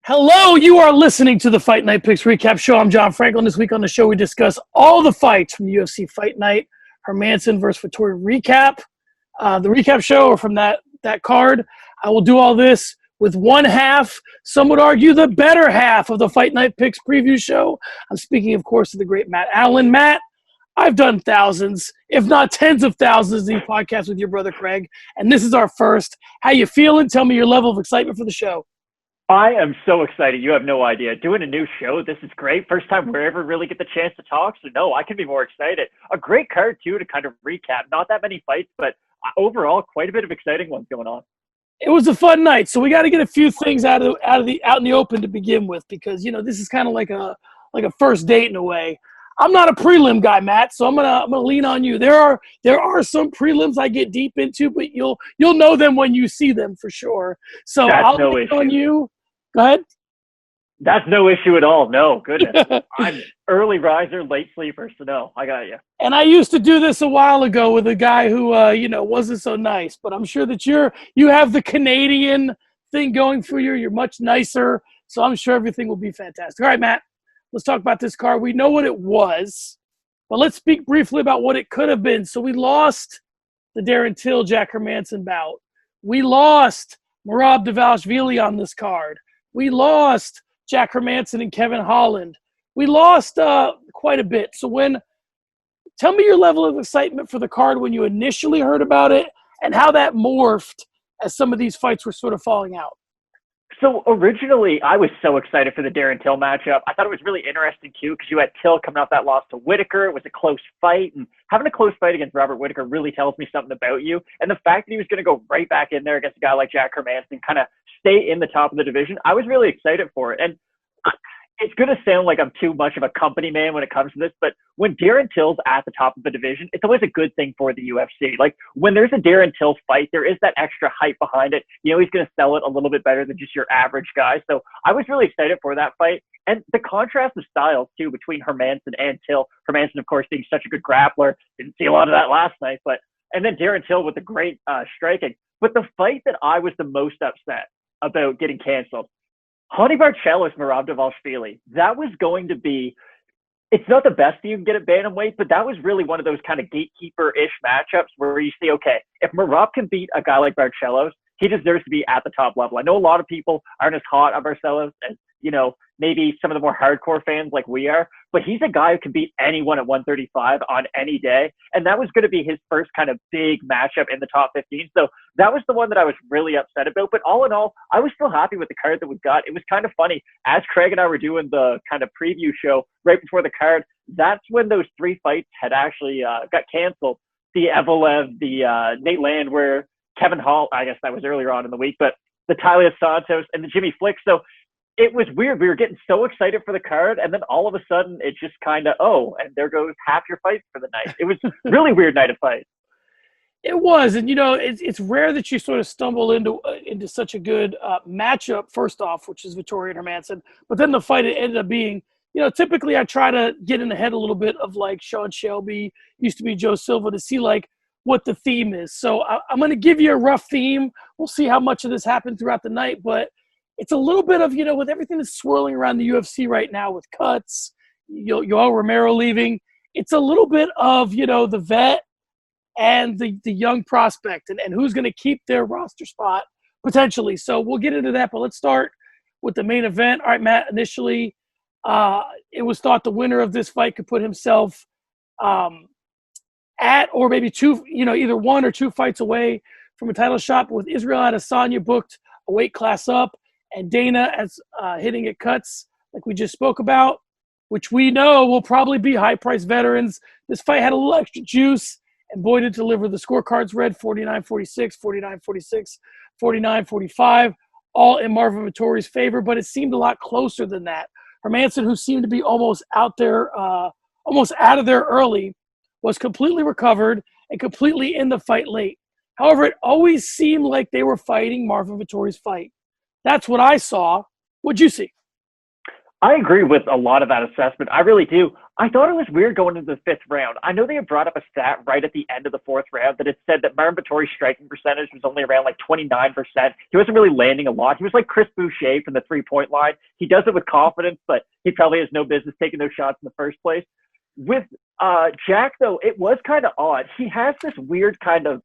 Hello, you are listening to the Fight Night Picks Recap Show. I'm John Franklin. This week on the show, we discuss all the fights from the UFC Fight Night, Hermansson versus Vettori recap, the recap show, or from that card. I will do all this with one half, some would argue the better half of the Fight Night Picks preview show. I'm speaking, of course, of the great Matt Allan. Matt, I've done thousands, if not tens of thousands, of these podcasts with your brother Craig, and this is our first. How you feeling? Tell me your level of excitement for the show. I am so excited. You have no idea. Doing a new show, this is great. First time we ever really get the chance to talk, so no, I can be more excited. A great card, too, to kind of recap. Not that many fights, but overall, quite a bit of exciting ones going on. It was a fun night, so we got to get a few things out in the open to begin with, because this is kind of like a first date in a way. I'm not a prelim guy, Matt, so I'm gonna lean on you. There are some prelims I get deep into, but you'll know them when you see them for sure. So I'll lean on you. Go ahead. That's no issue at all. No, goodness. I'm early riser, late sleeper, so no, I got you. And I used to do this a while ago with a guy who wasn't so nice, but I'm sure that you have the Canadian thing going for you. You're much nicer, so I'm sure everything will be fantastic. All right, Matt, let's talk about this card. We know what it was, but let's speak briefly about what it could have been. So we lost the Darren Till, Jack Hermansson bout. We lost Merab Dvalishvili on this card. We lost Jack Hermansson and Kevin Holland. We lost quite a bit. So tell me your level of excitement for the card when you initially heard about it and how that morphed as some of these fights were sort of falling out. So originally, I was so excited for the Darren Till matchup. I thought it was really interesting, too, because you had Till coming off that loss to Whitaker. It was a close fight, and having a close fight against Robert Whitaker really tells me something about you. And the fact that he was going to go right back in there against a guy like Jack Hermansson, kind of stay in the top of the division, I was really excited for it. And it's going to sound like I'm too much of a company man when it comes to this, but when Darren Till's at the top of the division, it's always a good thing for the UFC. Like, when there's a Darren Till fight, there is that extra hype behind it. He's going to sell it a little bit better than just your average guy. So I was really excited for that fight. And the contrast of styles, too, between Hermansson and Till. Hermansson, of course, being such a good grappler. Didn't see a lot of that last night. And then Darren Till with the great striking. But the fight that I was the most upset about getting canceled, Hany Barcelos, Merab Dvalishvili, that was going to be, it's not the best you can get at bantamweight, but that was really one of those kind of gatekeeper-ish matchups where you see, okay, if Merab can beat a guy like Barcelos, he deserves to be at the top level. I know a lot of people aren't as hot on Barcelos as, maybe some of the more hardcore fans like we are, but he's a guy who can beat anyone at 135 on any day. And that was going to be his first kind of big matchup in the top 15. So that was the one that I was really upset about. But all in all, I was still happy with the card that we got. It was kind of funny. As Craig and I were doing the kind of preview show right before the card, that's when those three fights had actually got canceled. The Evelev, the Nate Landwehr, Kevin Hall, I guess that was earlier on in the week, but the Talia Santos and the Jimmy Flick. So it was weird. We were getting so excited for the card, and then all of a sudden, it just kind of, and there goes half your fights for the night. It was a really weird night of fights. It was, and it's rare that you sort of stumble into such a good matchup, first off, which is Vettori and Hermansson, but then the fight it ended up being, typically I try to get in the head a little bit of like Sean Shelby, used to be Joe Silva, to see like what the theme is. So I'm going to give you a rough theme. We'll see how much of this happened throughout the night, but it's a little bit of, with everything that's swirling around the UFC right now with cuts, Yoel Romero leaving, it's a little bit of, the vet and the young prospect and who's going to keep their roster spot potentially. So we'll get into that, but let's start with the main event. All right, Matt, initially it was thought the winner of this fight could put himself at or maybe two, either one or two fights away from a title shot, with Israel Adesanya booked a weight class up, and Dana as hitting at cuts like we just spoke about, which we know will probably be high-priced veterans. This fight had a little extra juice, and boy, did deliver. The scorecards read 49-46, 49-46, 49-45, all in Marvin Vettori's favor, but it seemed a lot closer than that. Hermansson, who seemed to be almost out of there early, was completely recovered and completely in the fight late. However, it always seemed like they were fighting Marvin Vettori's fight. That's what I saw. What'd you see? I agree with a lot of that assessment. I really do. I thought it was weird going into the fifth round. I know they had brought up a stat right at the end of the fourth round that it said that Marvin Vettori's striking percentage was only around like 29%. He wasn't really landing a lot. He was like Chris Boucher from the three-point line. He does it with confidence, but he probably has no business taking those shots in the first place. With Jack, though, it was kind of odd. He has this weird kind of,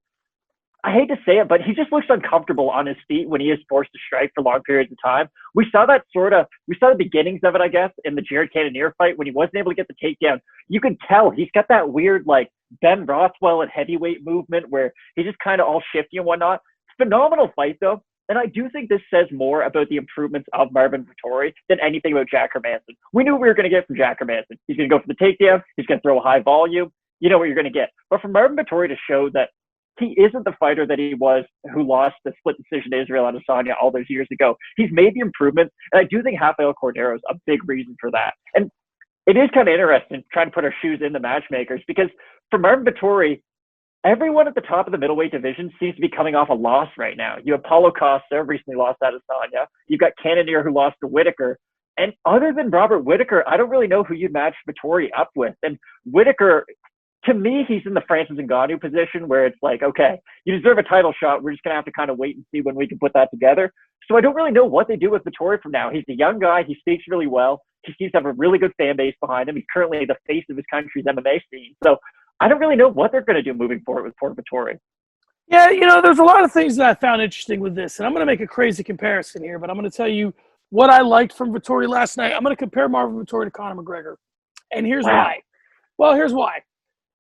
I hate to say it, but he just looks uncomfortable on his feet when he is forced to strike for long periods of time. We saw the beginnings of it, I guess, in the Jared Cannonier fight when he wasn't able to get the takedown. You could tell he's got that weird, like, Ben Rothwell at heavyweight movement where he's just kind of all shifty and whatnot. Phenomenal fight, though. And I do think this says more about the improvements of Marvin Vettori than anything about Jack Hermansson. We knew we were going to get from Jack Hermansson. He's going to go for the takedown. He's going to throw a high volume. You know what you're going to get. But for Marvin Vettori to show that he isn't the fighter that he was who lost the split decision to Israel Adesanya all those years ago. He's made the improvements, and I do think Rafael Cordeiro is a big reason for that. And it is kind of interesting trying to put our shoes in the matchmakers because for Marvin Vettori, everyone at the top of the middleweight division seems to be coming off a loss right now. You have Paulo Costa, recently lost to Adesanya. You've got Cannonier, who lost to Whitaker. And other than Robert Whitaker, I don't really know who you'd match Vettori up with. And Whitaker, to me, he's in the Francis Ngannou position where it's like, okay, you deserve a title shot. We're just going to have to kind of wait and see when we can put that together. So I don't really know what they do with Vettori from now. He's a young guy. He speaks really well. He seems to have a really good fan base behind him. He's currently the face of his country's MMA scene. So I don't really know what they're going to do moving forward with Port Vettori. Yeah, there's a lot of things that I found interesting with this. And I'm going to make a crazy comparison here, but I'm going to tell you what I liked from Vettori last night. I'm going to compare Marvin Vettori to Conor McGregor. And here's why. Well, here's why.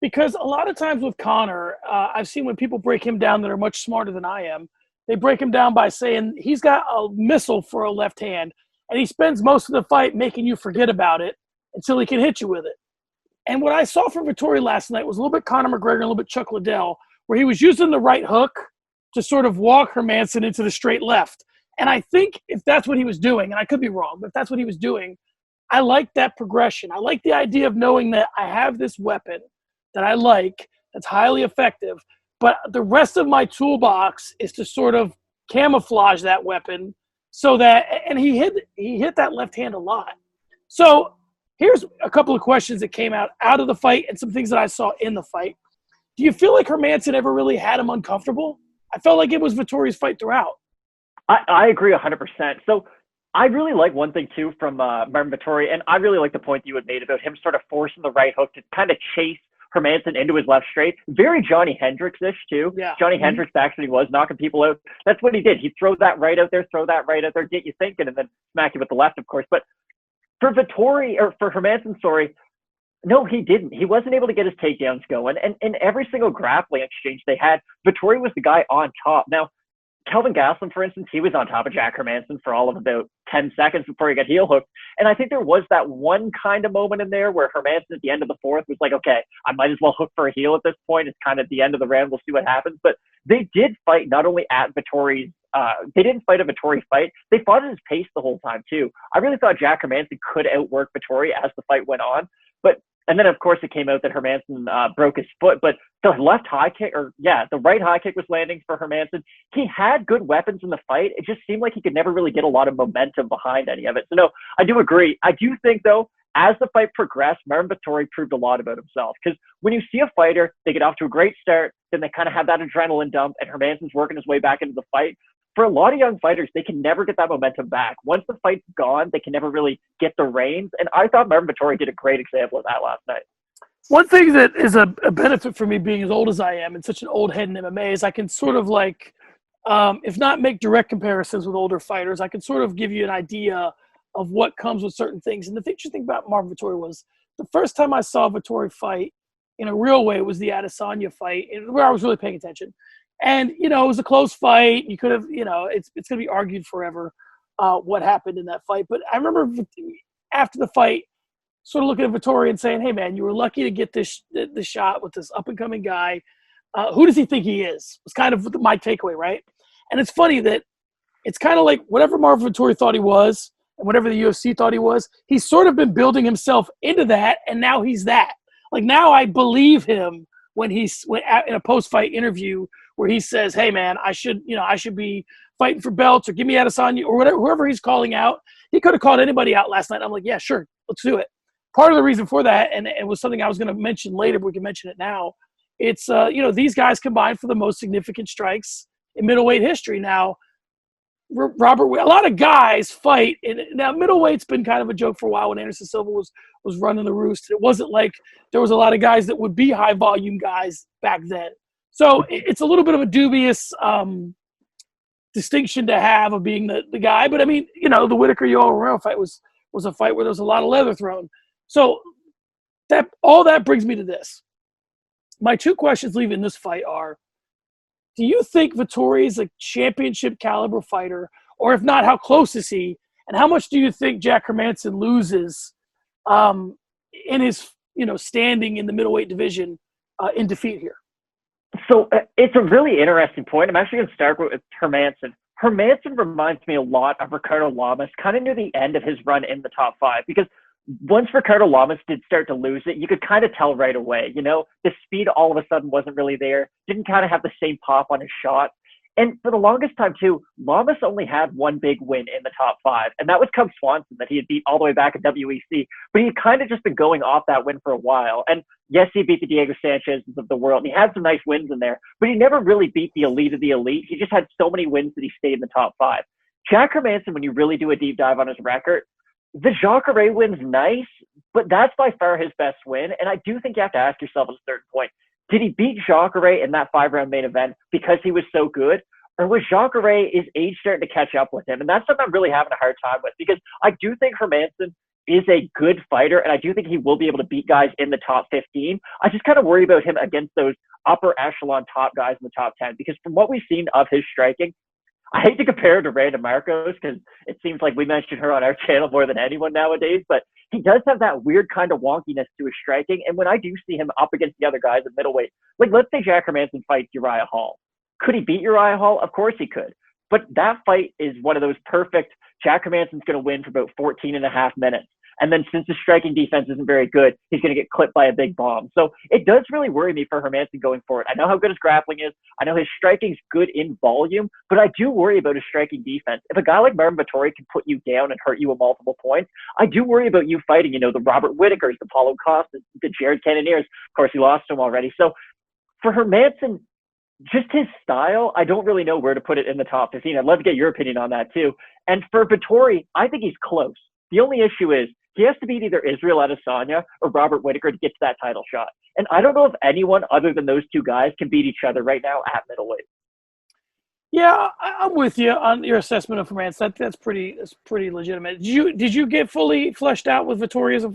Because a lot of times with Conor, I've seen when people break him down that are much smarter than I am, they break him down by saying he's got a missile for a left hand, and he spends most of the fight making you forget about it until he can hit you with it. And what I saw from Vettori last night was a little bit Conor McGregor and a little bit Chuck Liddell, where he was using the right hook to sort of walk Hermansson into the straight left. And I think if that's what he was doing, and I could be wrong, but if that's what he was doing, I like that progression. I like the idea of knowing that I have this weapon that I like, that's highly effective, but the rest of my toolbox is to sort of camouflage that weapon so that, and he hit that left hand a lot. So here's a couple of questions that came out of the fight and some things that I saw in the fight. Do you feel like Hermansson ever really had him uncomfortable? I felt like it was Vettori's fight throughout. I agree 100%. So I really like one thing, too, from Marvin Vettori, and I really like the point that you had made about him sort of forcing the right hook to kind of chase Hermansson into his left straight. Very Johnny Hendricks-ish, too. Yeah. Johnny Hendricks actually was knocking people out. That's what he did. He'd throw that right out there, get you thinking, and then smack you with the left, of course. But for Vettori, or for Hermansson, no, he didn't. He wasn't able to get his takedowns going. And in every single grappling exchange they had, Vettori was the guy on top. Now, Kelvin Gastelum, for instance, he was on top of Jack Hermansson for all of about 10 seconds before he got heel hooked. And I think there was that one kind of moment in there where Hermansson at the end of the fourth was like, okay, I might as well hook for a heel at this point. It's kind of the end of the round. We'll see what happens. But they did fight not only at Vettori's, they didn't fight a Vettori fight. They fought at his pace the whole time, too. I really thought Jack Hermansson could outwork Vettori as the fight went on. And then, of course, it came out that Hermansson broke his foot. But the right high kick was landing for Hermansson. He had good weapons in the fight. It just seemed like he could never really get a lot of momentum behind any of it. So, no, I do agree. I do think, though, as the fight progressed, Marvin Vettori proved a lot about himself. Because when you see a fighter, they get off to a great start, then they kind of have that adrenaline dump, and Hermansson's working his way back into the fight. For a lot of young fighters, they can never get that momentum back. Once the fight's gone, they can never really get the reins. And I thought Marvin Vettori did a great example of that last night. One thing that is a benefit for me being as old as I am and such an old head in MMA is I can sort of like, if not make direct comparisons with older fighters, I can sort of give you an idea of what comes with certain things. And the interesting thing about Marvin Vettori was the first time I saw Vettori fight in a real way was the Adesanya fight, where I was really paying attention. And, it was a close fight. You could have, it's going to be argued forever what happened in that fight. But I remember after the fight sort of looking at Vettori and saying, hey, man, you were lucky to get this shot with this up-and-coming guy. Who does he think he is? Was kind of my takeaway, right? And it's funny that it's kind of like whatever Marvin Vettori thought he was and whatever the UFC thought he was, he's sort of been building himself into that, and now he's that. Like, now I believe him when in a post-fight interview where he says, hey, man, I should be fighting for belts or give me Adesanya or whatever, whoever he's calling out. He could have called anybody out last night. I'm like, yeah, sure, let's do it. part of the reason for that, and it was something I was going to mention later, but we can mention it now. It's, these guys combined for the most significant strikes in middleweight history. Now, Robert, a lot of guys fight, and now middleweight's been kind of a joke for a while when Anderson Silva was running the roost. It wasn't like there was a lot of guys that would be high volume guys back then. So it's a little bit of a dubious distinction to have of being the guy. But I mean, the Whitaker-Yoel Romero fight was a fight where there was a lot of leather thrown. So all that brings me to this. My two questions leaving this fight are, do you think Vettori is a championship caliber fighter? Or if not, how close is he? And how much do you think Jack Hermansson loses in his standing in the middleweight division in defeat here? So it's a really interesting point. I'm actually going to start with Hermansson. Hermansson reminds me a lot of Ricardo Lamas, kind of near the end of his run in the top 5, because once Ricardo Lamas did start to lose it, you could kind of tell right away, the speed all of a sudden wasn't really there, didn't kind of have the same pop on his shot. And for the longest time too, Lamas only had one big win in the top 5, and that was Cub Swanson that he had beat all the way back at WEC. But he had kind of just been going off that win for a while. And yes, he beat the Diego Sanchez's of the world, and he had some nice wins in there, but he never really beat the elite of the elite. He just had so many wins that he stayed in the top 5. Jack Hermansson, when you really do a deep dive on his record, the Jacare win's nice, but that's by far his best win. And I do think you have to ask yourself at a certain point, did he beat Jacare in that 5-round main event because he was so good? Or was Jacare, is age starting to catch up with him? And that's something I'm really having a hard time with, because I do think Hermansson is a good fighter, and I do think he will be able to beat guys in the top 15. I just kind of worry about him against those upper echelon top guys in the top 10, because from what we've seen of his striking, I hate to compare her to Randa Marcos because it seems like we mention her on our channel more than anyone nowadays, but he does have that weird kind of wonkiness to his striking. And when I do see him up against the other guys at middleweight, like let's say Jack Hermansson fights Uriah Hall. Could he beat Uriah Hall? Of course he could. But that fight is one of those perfect, Jack Hermansson's going to win for about 14 and a half minutes. And then since the striking defense isn't very good, he's going to get clipped by a big bomb. So it does really worry me for Hermansson going forward. I know how good his grappling is. I know his striking's good in volume, but I do worry about his striking defense. If a guy like Marvin Vettori can put you down and hurt you at multiple points, I do worry about you fighting, the Robert Whitakers, the Paulo Costa, the Jared Cannoniers. Of course, he lost to him already. So for Hermansson, just his style, I don't really know where to put it in the top 15. I'd love to get your opinion on that too. And for Vettori, I think he's close. The only issue is he has to beat either Israel Adesanya or Robert Whitaker to get to that title shot. And I don't know if anyone other than those two guys can beat each other right now at middleweight. Yeah, I'm with you on your assessment of Hermansson. That's pretty legitimate. Did you get fully fleshed out with Vettori as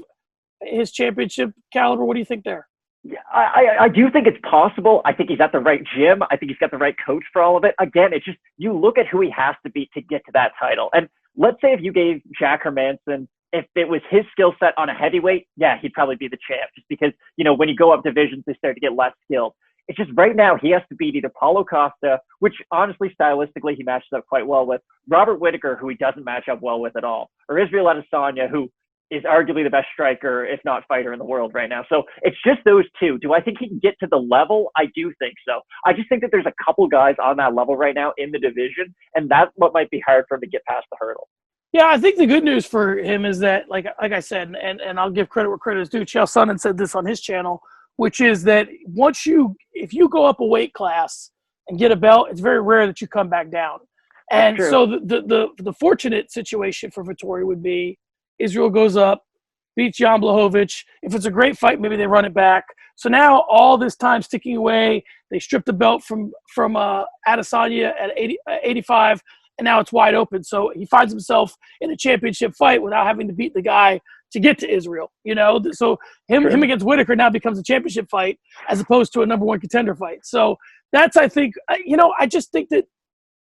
his championship caliber? What do you think there? Yeah, I do think it's possible. I think he's at the right gym. I think he's got the right coach for all of it. Again, it's just you look at who he has to beat to get to that title. And let's say if you gave Jack Hermansson, if it was his skill set on a heavyweight, yeah, he'd probably be the champ, just because, when you go up divisions, they start to get less skilled. It's just right now he has to beat either Paulo Costa, which honestly, stylistically, he matches up quite well with, Robert Whitaker, who he doesn't match up well with at all, or Israel Adesanya, who is arguably the best striker, if not fighter in the world right now. So it's just those two. Do I think he can get to the level? I do think so. I just think that there's a couple guys on that level right now in the division, and that's what might be hard for him to get past the hurdle. Yeah, I think the good news for him is that, like I said, and I'll give credit where credit is due, Chael Sonnen said this on his channel, which is that if you go up a weight class and get a belt, it's very rare that you come back down. And so the fortunate situation for Vettori would be Israel goes up, beats Jan Blachowicz. If it's a great fight, maybe they run it back. So now all this time sticking away, they stripped the belt from Adesanya at 85, and now it's wide open. So he finds himself in a championship fight without having to beat the guy to get to Israel. So him against Whitaker now becomes a championship fight as opposed to a number one contender fight. So that's, I think, I just think that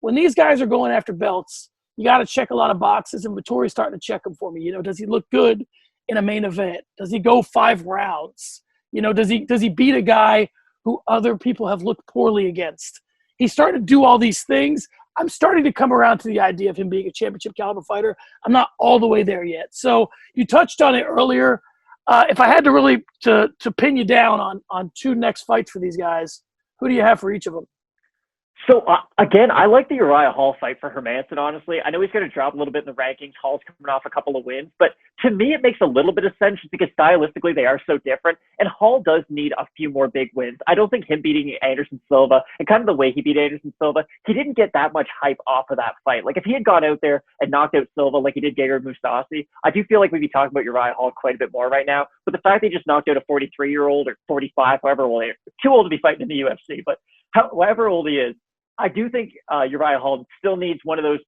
when these guys are going after belts, you got to check a lot of boxes, and Vettori's starting to check them for me. Does he look good in a main event? Does he go 5 rounds? Does he beat a guy who other people have looked poorly against? He's starting to do all these things. I'm starting to come around to the idea of him being a championship caliber fighter. I'm not all the way there yet. So you touched on it earlier. If I had to really to pin you down on 2 next fights for these guys, who do you have for each of them? So again, I like the Uriah Hall fight for Hermansson, honestly. I know he's going to drop a little bit in the rankings. Hall's coming off a couple of wins, but to me, it makes a little bit of sense just because stylistically they are so different. And Hall does need a few more big wins. I don't think him beating Anderson Silva and kind of the way he beat Anderson Silva, he didn't get that much hype off of that fight. Like if he had gone out there and knocked out Silva like he did Gegard Mousasi, I do feel like we'd be talking about Uriah Hall quite a bit more right now. But the fact that he just knocked out a 43-year-old or 45, however old, too old to be fighting in the UFC, but however old he is, I do think Uriah Hall still needs one of those,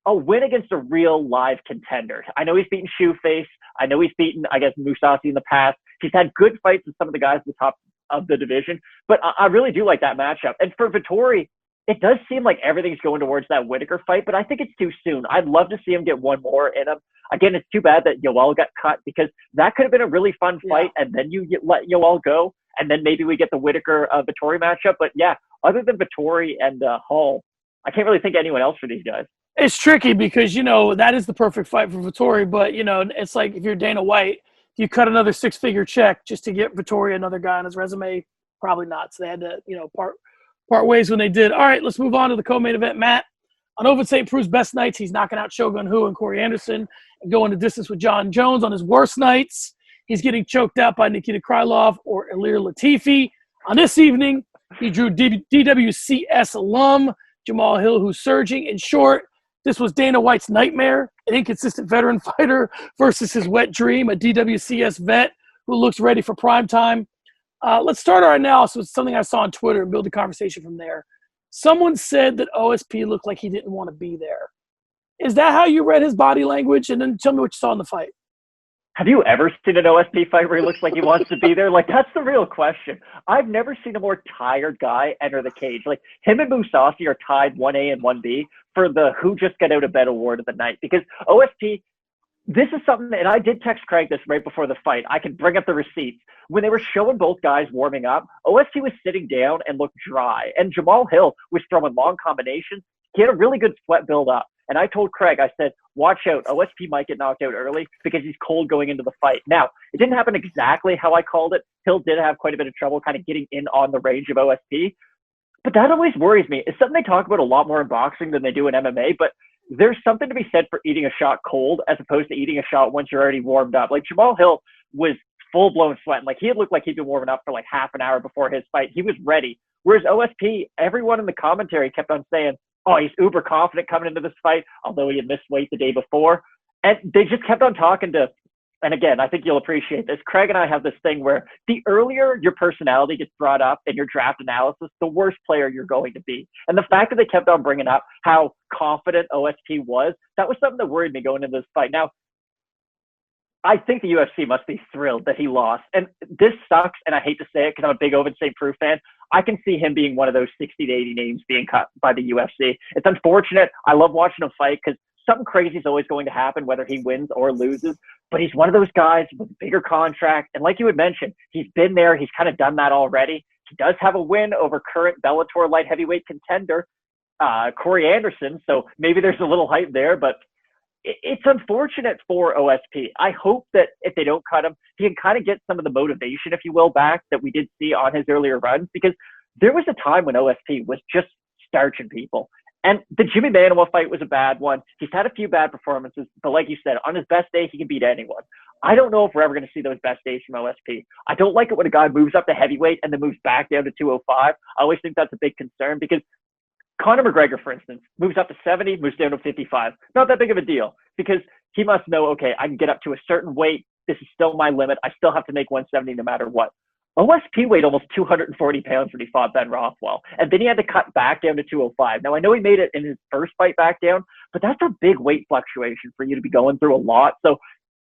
a win against a real live contender. I know he's beaten Shoeface. I know he's beaten, I guess, Mousasi in the past. He's had good fights with some of the guys at the top of the division, but I really do like that matchup. And for Vettori, it does seem like everything's going towards that Whittaker fight, but I think it's too soon. I'd love to see him get one more in him. Again, it's too bad that Yoel got cut because that could have been a really fun fight, and then you let Yoel go, and then maybe we get the Whittaker-Vettori matchup. But yeah, other than Vettori and Hall, I can't really think of anyone else for these guys. It's tricky because, that is the perfect fight for Vettori, but, it's like if you're Dana White, you cut another six-figure check just to get Vettori another guy on his resume? Probably not. So they had to, part ways when they did. All right, let's move on to the co-main event, Matt. On Ovince Preux's best nights, he's knocking out Shogun Hu and Corey Anderson and going the distance with John Jones. On his worst nights, he's getting choked out by Nikita Krylov or Ilir Latifi. On this evening, he drew DWCS alum Jamahal Hill, who's surging. In short, this was Dana White's nightmare, an inconsistent veteran fighter versus his wet dream, a DWCS vet who looks ready for prime time. Let's start our analysis with something I saw on Twitter and build a conversation from there. Someone said that OSP looked like he didn't want to be there. Is that how you read his body language? And then tell me what you saw in the fight. Have you ever seen an OSP fight where he looks like he wants to be there? Like, that's the real question. I've never seen a more tired guy enter the cage. Like, him and Mousasi are tied 1A and 1B for the who just got out of bed award of the night. Because OSP, this is something, and I did text Craig this right before the fight. I can bring up the receipts. When they were showing both guys warming up, OSP was sitting down and looked dry. And Jamahal Hill was throwing long combinations. He had a really good sweat build up. And I told Craig, I said, watch out. OSP might get knocked out early because he's cold going into the fight. Now, it didn't happen exactly how I called it. Hill did have quite a bit of trouble kind of getting in on the range of OSP. But that always worries me. It's something they talk about a lot more in boxing than they do in MMA. But there's something to be said for eating a shot cold as opposed to eating a shot once you're already warmed up. Like, Jamahal Hill was full-blown sweating. Like, he had looked like he'd been warming up for like half an hour before his fight. He was ready. Whereas OSP, everyone in the commentary kept on saying, oh, he's uber confident coming into this fight, although he had missed weight the day before. And they just kept on talking to, and again, I think you'll appreciate this. Craig and I have this thing where the earlier your personality gets brought up in your draft analysis, the worse player you're going to be. And the fact that they kept on bringing up how confident OSP was, that was something that worried me going into this fight. Now, I think the UFC must be thrilled that he lost. And this sucks, and I hate to say it because I'm a big Ovince Preux fan. I can see him being one of those 60 to 80 names being cut by the UFC. It's unfortunate. I love watching him fight because something crazy is always going to happen, whether he wins or loses. But he's one of those guys with a bigger contract. And like you had mentioned, he's been there. He's kind of done that already. He does have a win over current Bellator light heavyweight contender, Corey Anderson. So maybe there's a little hype there, but it's unfortunate for OSP. I hope that if they don't cut him, he can kind of get some of the motivation, if you will, back that we did see on his earlier runs, because there was a time when OSP was just starching people. And the Jimmy Manuwa fight was a bad one. He's had a few bad performances, but like you said, on his best day, he can beat anyone. I don't know if we're ever going to see those best days from OSP. I don't like it when a guy moves up to heavyweight and then moves back down to 205. I always think that's a big concern because Conor McGregor, for instance, moves up to 70, moves down to 55. Not that big of a deal because he must know, okay, I can get up to a certain weight. This is still my limit. I still have to make 170 no matter what. OSP weighed almost 240 pounds when he fought Ben Rothwell. And then he had to cut back down to 205. Now, I know he made it in his first fight back down, but that's a big weight fluctuation for you to be going through a lot. So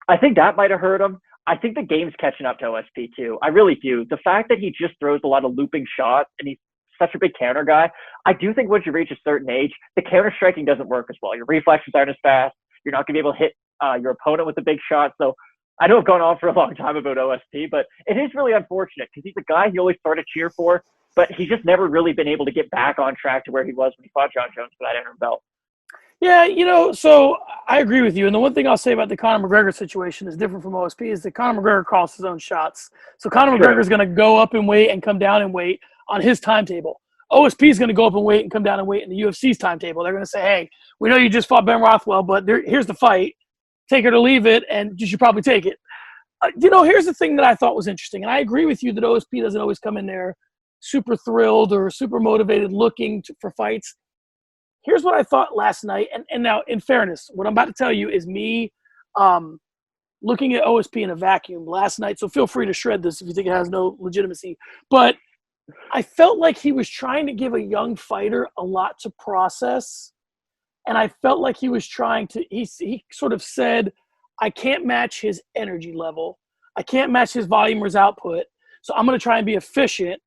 I think that might have hurt him. I think the game's catching up to OSP too. I really do. The fact that he just throws a lot of looping shots and he's such a big counter guy, I do think once you reach a certain age, the counter striking doesn't work as well. Your reflexes aren't as fast. You're not going to be able to hit your opponent with a big shot. So I know I've gone on for a long time about OSP, but it is really unfortunate because he's a guy you always sort of cheer for, but he's just never really been able to get back on track to where he was when he fought John Jones for that interim belt. Yeah, so I agree with you. And the one thing I'll say about the Conor McGregor situation is different from OSP is that Conor McGregor calls his own shots. So Conor McGregor is going to go up in weight and come down in weight on his timetable. OSP is going to go up and wait and come down and wait in the UFC's timetable. They're going to say, hey, we know you just fought Ben Rothwell, but here's the fight. Take her to leave it, and you should probably take it. Here's the thing that I thought was interesting, and I agree with you that OSP doesn't always come in there super thrilled or super motivated looking for fights. Here's what I thought last night, and now, in fairness, what I'm about to tell you is me looking at OSP in a vacuum last night, so feel free to shred this if you think it has no legitimacy. But I felt like he was trying to give a young fighter a lot to process, and I felt like he was trying to – he sort of said, I can't match his energy level. I can't match his volume or his output, so I'm going to try and be efficient,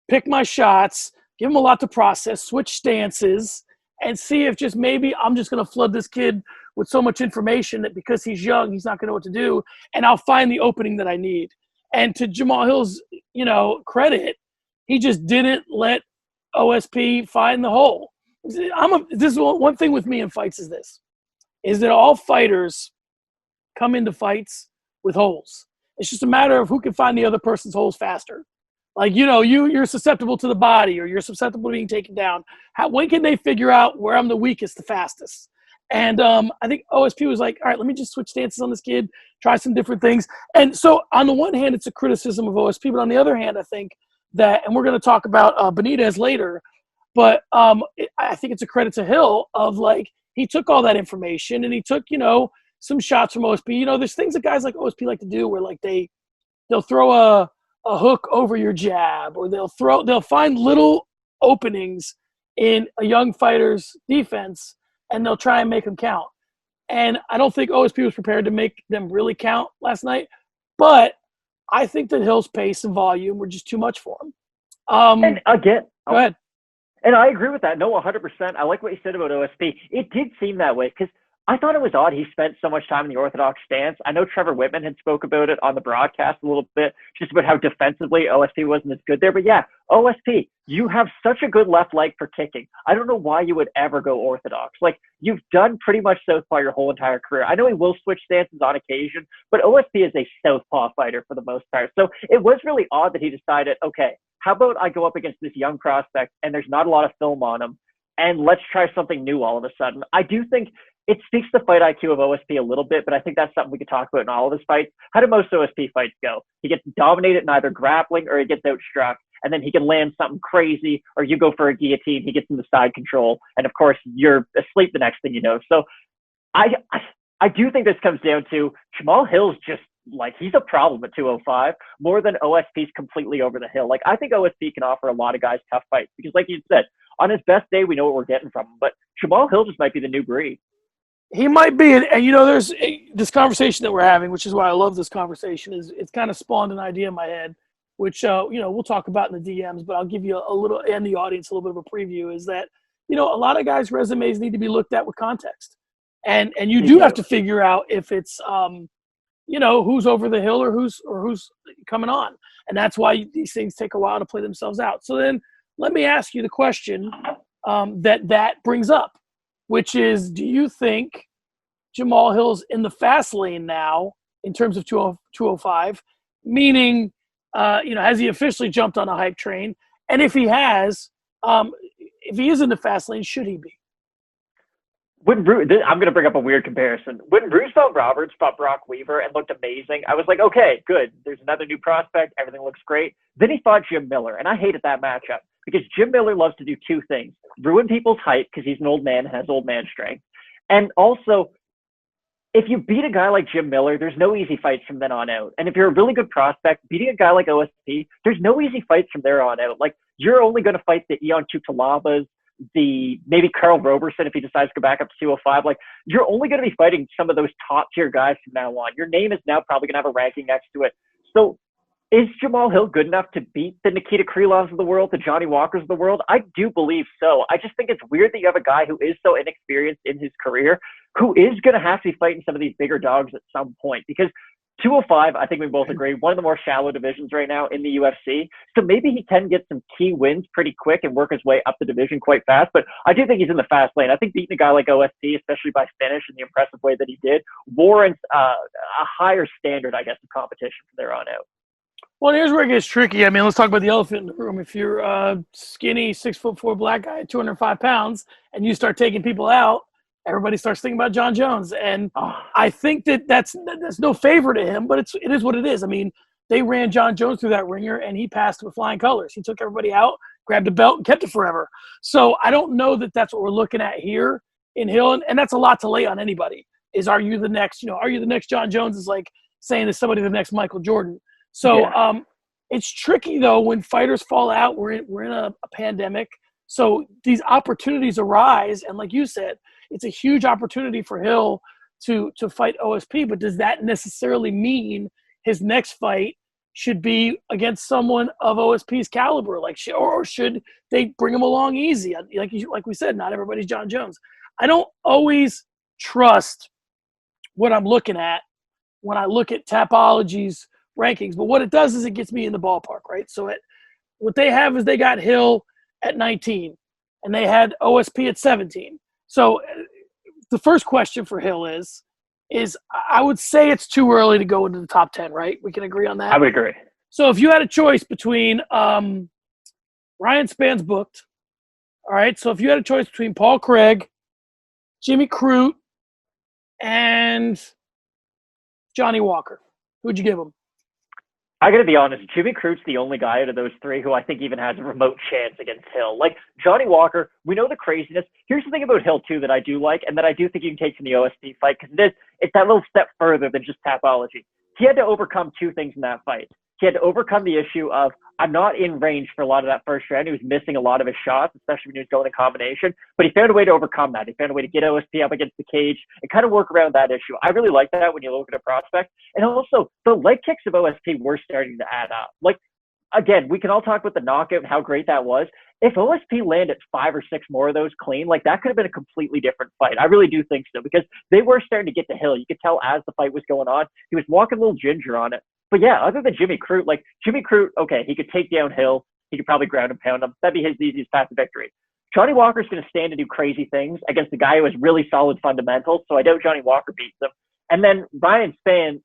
pick my shots, give him a lot to process, switch stances, and see if just maybe I'm just going to flood this kid with so much information that because he's young, he's not going to know what to do, and I'll find the opening that I need. And to Jamahal Hill's, credit, he just didn't let OSP find the hole. This is one thing with me in fights is that all fighters come into fights with holes. It's just a matter of who can find the other person's holes faster. Like, you're susceptible to the body or you're susceptible to being taken down. When can they figure out where I'm the weakest the fastest? And I think OSP was like, all right, let me just switch stances on this kid, try some different things. And so on the one hand, it's a criticism of OSP, but on the other hand, I think that, and we're going to talk about Benitez later, but I think it's a credit to Hill of he took all that information and he took, some shots from OSP. There's things that guys like OSP like to do where they'll throw a hook over your jab, or they'll find little openings in a young fighter's defense and they'll try and make them count. And I don't think OSP was prepared to make them really count last night, but I think that Hill's pace and volume were just too much for him. And again, go ahead. And I agree with that. No, 100%. I like what you said about OSP. It did seem that way because I thought it was odd he spent so much time in the orthodox stance. I know Trevor Wiman had spoke about it on the broadcast a little bit, just about how defensively OSP wasn't as good there. But yeah, OSP, you have such a good left leg for kicking. I don't know why you would ever go orthodox. You've done pretty much southpaw your whole entire career. I know he will switch stances on occasion, but OSP is a southpaw fighter for the most part. So it was really odd that he decided, okay, how about I go up against this young prospect and there's not a lot of film on him, and let's try something new all of a sudden. I do think it speaks to the fight IQ of OSP a little bit, but I think that's something we could talk about in all of his fights. How do most OSP fights go? He gets dominated in either grappling or he gets outstruck, and then he can land something crazy, or you go for a guillotine, he gets into side control, and of course you're asleep the next thing you know. So I do think this comes down to Jamahal Hill's just he's a problem at 205 more than OSP's completely over the hill. I think OSP can offer a lot of guys tough fights because, like you said, on his best day, we know what we're getting from him. But Jamahal Hill just might be the new breed. He might be. And there's this conversation that we're having, which is why I love this conversation, is it's kind of spawned an idea in my head, which, we'll talk about in the DMs, but I'll give you a little, and the audience, a little bit of a preview, is that, a lot of guys' resumes need to be looked at with context. And you do have to figure out if it's, who's over the hill or who's coming on. And that's why these things take a while to play themselves out. So then let me ask you the question that brings up, which is, do you think Jamahal Hill's in the fast lane now in terms of 205, meaning, has he officially jumped on a hype train? And if he has, if he is in the fast lane, should he be? I'm going to bring up a weird comparison. When Roosevelt Roberts fought Brock Weaver and looked amazing, I was like, okay, good. There's another new prospect. Everything looks great. Then he fought Jim Miller, and I hated that matchup because Jim Miller loves to do two things: ruin people's hype because he's an old man and has old man strength. And also, if you beat a guy like Jim Miller, there's no easy fights from then on out. And if you're a really good prospect, beating a guy like OSP, there's no easy fights from there on out. You're only going to fight the Ion Cutelabas, maybe Carl Roberson if he decides to go back up to 205. You're only going to be fighting some of those top tier guys from now on. Your name is now probably going to have a ranking next to it. So is Jamahal Hill good enough to beat the Nikita Krylovs of the world, the Johnny Walkers of the world? I do believe so. I just think it's weird that you have a guy who is so inexperienced in his career, who is going to have to be fighting some of these bigger dogs at some point, because 205, I think we both agree, one of the more shallow divisions right now in the UFC. So maybe he can get some key wins pretty quick and work his way up the division quite fast. But I do think he's in the fast lane. I think beating a guy like OSP, especially by finish in the impressive way that he did, warrants a higher standard, I guess, of competition from there on out. Well, here's where it gets tricky. I mean, let's talk about the elephant in the room. If you're a skinny 6'4" black guy, 205 pounds, and you start taking people out, everybody starts thinking about Jon Jones. And Oh, I think that's no favor to him, but it is what it is. I mean, they ran Jon Jones through that ringer, and he passed with flying colors. He took everybody out, grabbed a belt, and kept it forever. So I don't know that that's what we're looking at here in Hill, and that's a lot to lay on anybody. Are you the next? Are you the next Jon Jones? Is like saying to somebody the next Michael Jordan. So it's tricky though when fighters fall out. We're in a pandemic, so these opportunities arise, and like you said, it's a huge opportunity for Hill to fight OSP. But does that necessarily mean his next fight should be against someone of OSP's caliber? Or should they bring him along easy? Like we said, not everybody's Jon Jones. I don't always trust what I'm looking at when I look at Tapology's rankings, but what it does is it gets me in the ballpark, right? So what they have is they got Hill at 19, and they had OSP at 17. So the first question for Hill is I would say it's too early to go into the top 10, right? We can agree on that? I would agree. So if you had a choice between Ryan Spann's booked, all right? So if you had a choice between Paul Craig, Jimmy Crute, and Johnny Walker, who'd you give him? I got to be honest, Jimmy Crute's the only guy out of those three who I think even has a remote chance against Hill. Like, Johnny Walker, we know the craziness. Here's the thing about Hill, too, that I do like, and that I do think you can take from the OSP fight, because it's that little step further than just Tapology. He had to overcome two things in that fight. He had to overcome the issue of, I'm not in range for a lot of that first round. He was missing a lot of his shots, especially when he was going in combination. But he found a way to overcome that. He found a way to get OSP up against the cage and kind of work around that issue. I really like that when you look at a prospect. And also, the leg kicks of OSP were starting to add up. Like, again, we can all talk about the knockout and how great that was. If OSP landed 5 or 6 more of those clean, like, that could have been a completely different fight. I really do think so, because they were starting to get to Hill. You could tell as the fight was going on, he was walking a little ginger on it. But yeah, other than Jimmy Crute, okay, he could take down Hill. He could probably ground and pound him. That'd be his easiest path to victory. Johnny Walker's going to stand and do crazy things against a guy who has really solid fundamentals, so I doubt Johnny Walker beats him. And then Ryan Spann,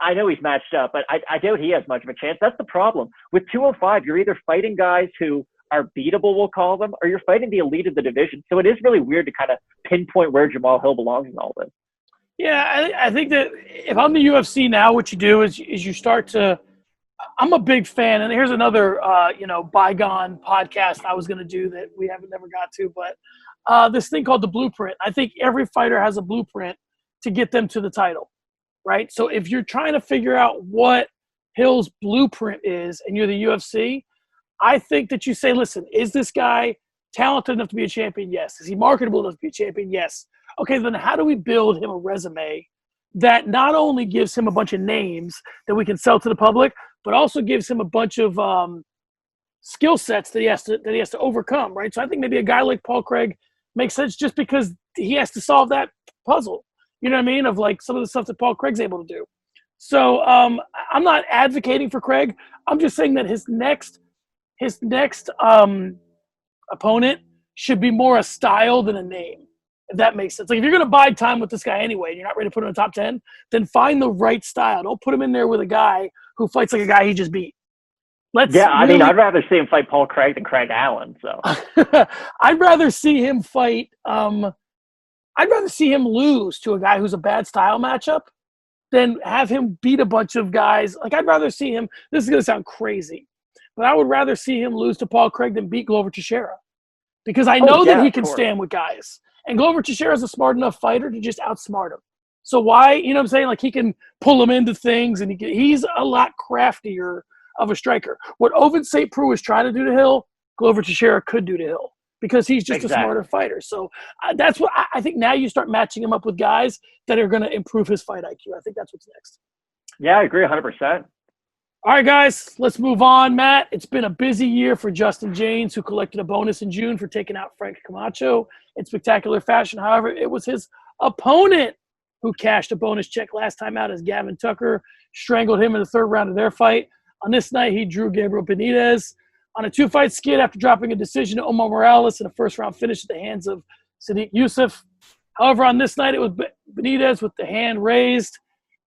I know he's matched up, but I doubt he has much of a chance. That's the problem. With 205, you're either fighting guys who are beatable, we'll call them, or you're fighting the elite of the division. So it is really weird to kind of pinpoint where Jamahal Hill belongs in all this. Yeah, I think that if I'm the UFC now, what you do is you start to – I'm a big fan, and here's another, bygone podcast I was going to do that we never got to, but this thing called the blueprint. I think every fighter has a blueprint to get them to the title, right? So if you're trying to figure out what Hill's blueprint is and you're the UFC, I think that you say, listen, is this guy talented enough to be a champion? Yes. Is he marketable enough to be a champion? Yes. Okay, then how do we build him a resume that not only gives him a bunch of names that we can sell to the public, but also gives him a bunch of skill sets that he has to overcome, right? So I think maybe a guy like Paul Craig makes sense just because he has to solve that puzzle. You know what I mean? Of like some of the stuff that Paul Craig's able to do. So I'm not advocating for Craig. I'm just saying that his next opponent should be more a style than a name. If that makes sense. Like, if you're going to bide time with this guy anyway, and you're not ready to put him in the top 10, then find the right style. Don't put him in there with a guy who fights like a guy he just beat. I'd rather see him fight Paul Craig than Craig Allan. So I'd rather see him fight. I'd rather see him lose to a guy who's a bad style matchup than have him beat a bunch of guys. Like, I'd rather see him. This is going to sound crazy, but I would rather see him lose to Paul Craig than beat Glover Teixeira, because I know that he can stand with guys. And Glover Teixeira is a smart enough fighter to just outsmart him. So why, you know what I'm saying? Like, he can pull him into things, and he's a lot craftier of a striker. What Ovince Preux is trying to do to Hill, Glover Teixeira could do to Hill, because he's just a smarter fighter. So that's what I think. Now you start matching him up with guys that are going to improve his fight IQ. I think that's what's next. Yeah, I agree 100%. All right, guys, let's move on. Matt, it's been a busy year for Justin Jaynes, who collected a bonus in June for taking out Frank Camacho in spectacular fashion. However, it was his opponent who cashed a bonus check last time out, as Gavin Tucker strangled him in the third round of their fight. On this night, he drew Gabriel Benitez on a 2-fight skid after dropping a decision to Omar Morales in a first-round finish at the hands of Sadiq Youssef. However, on this night, it was Benitez with the hand raised,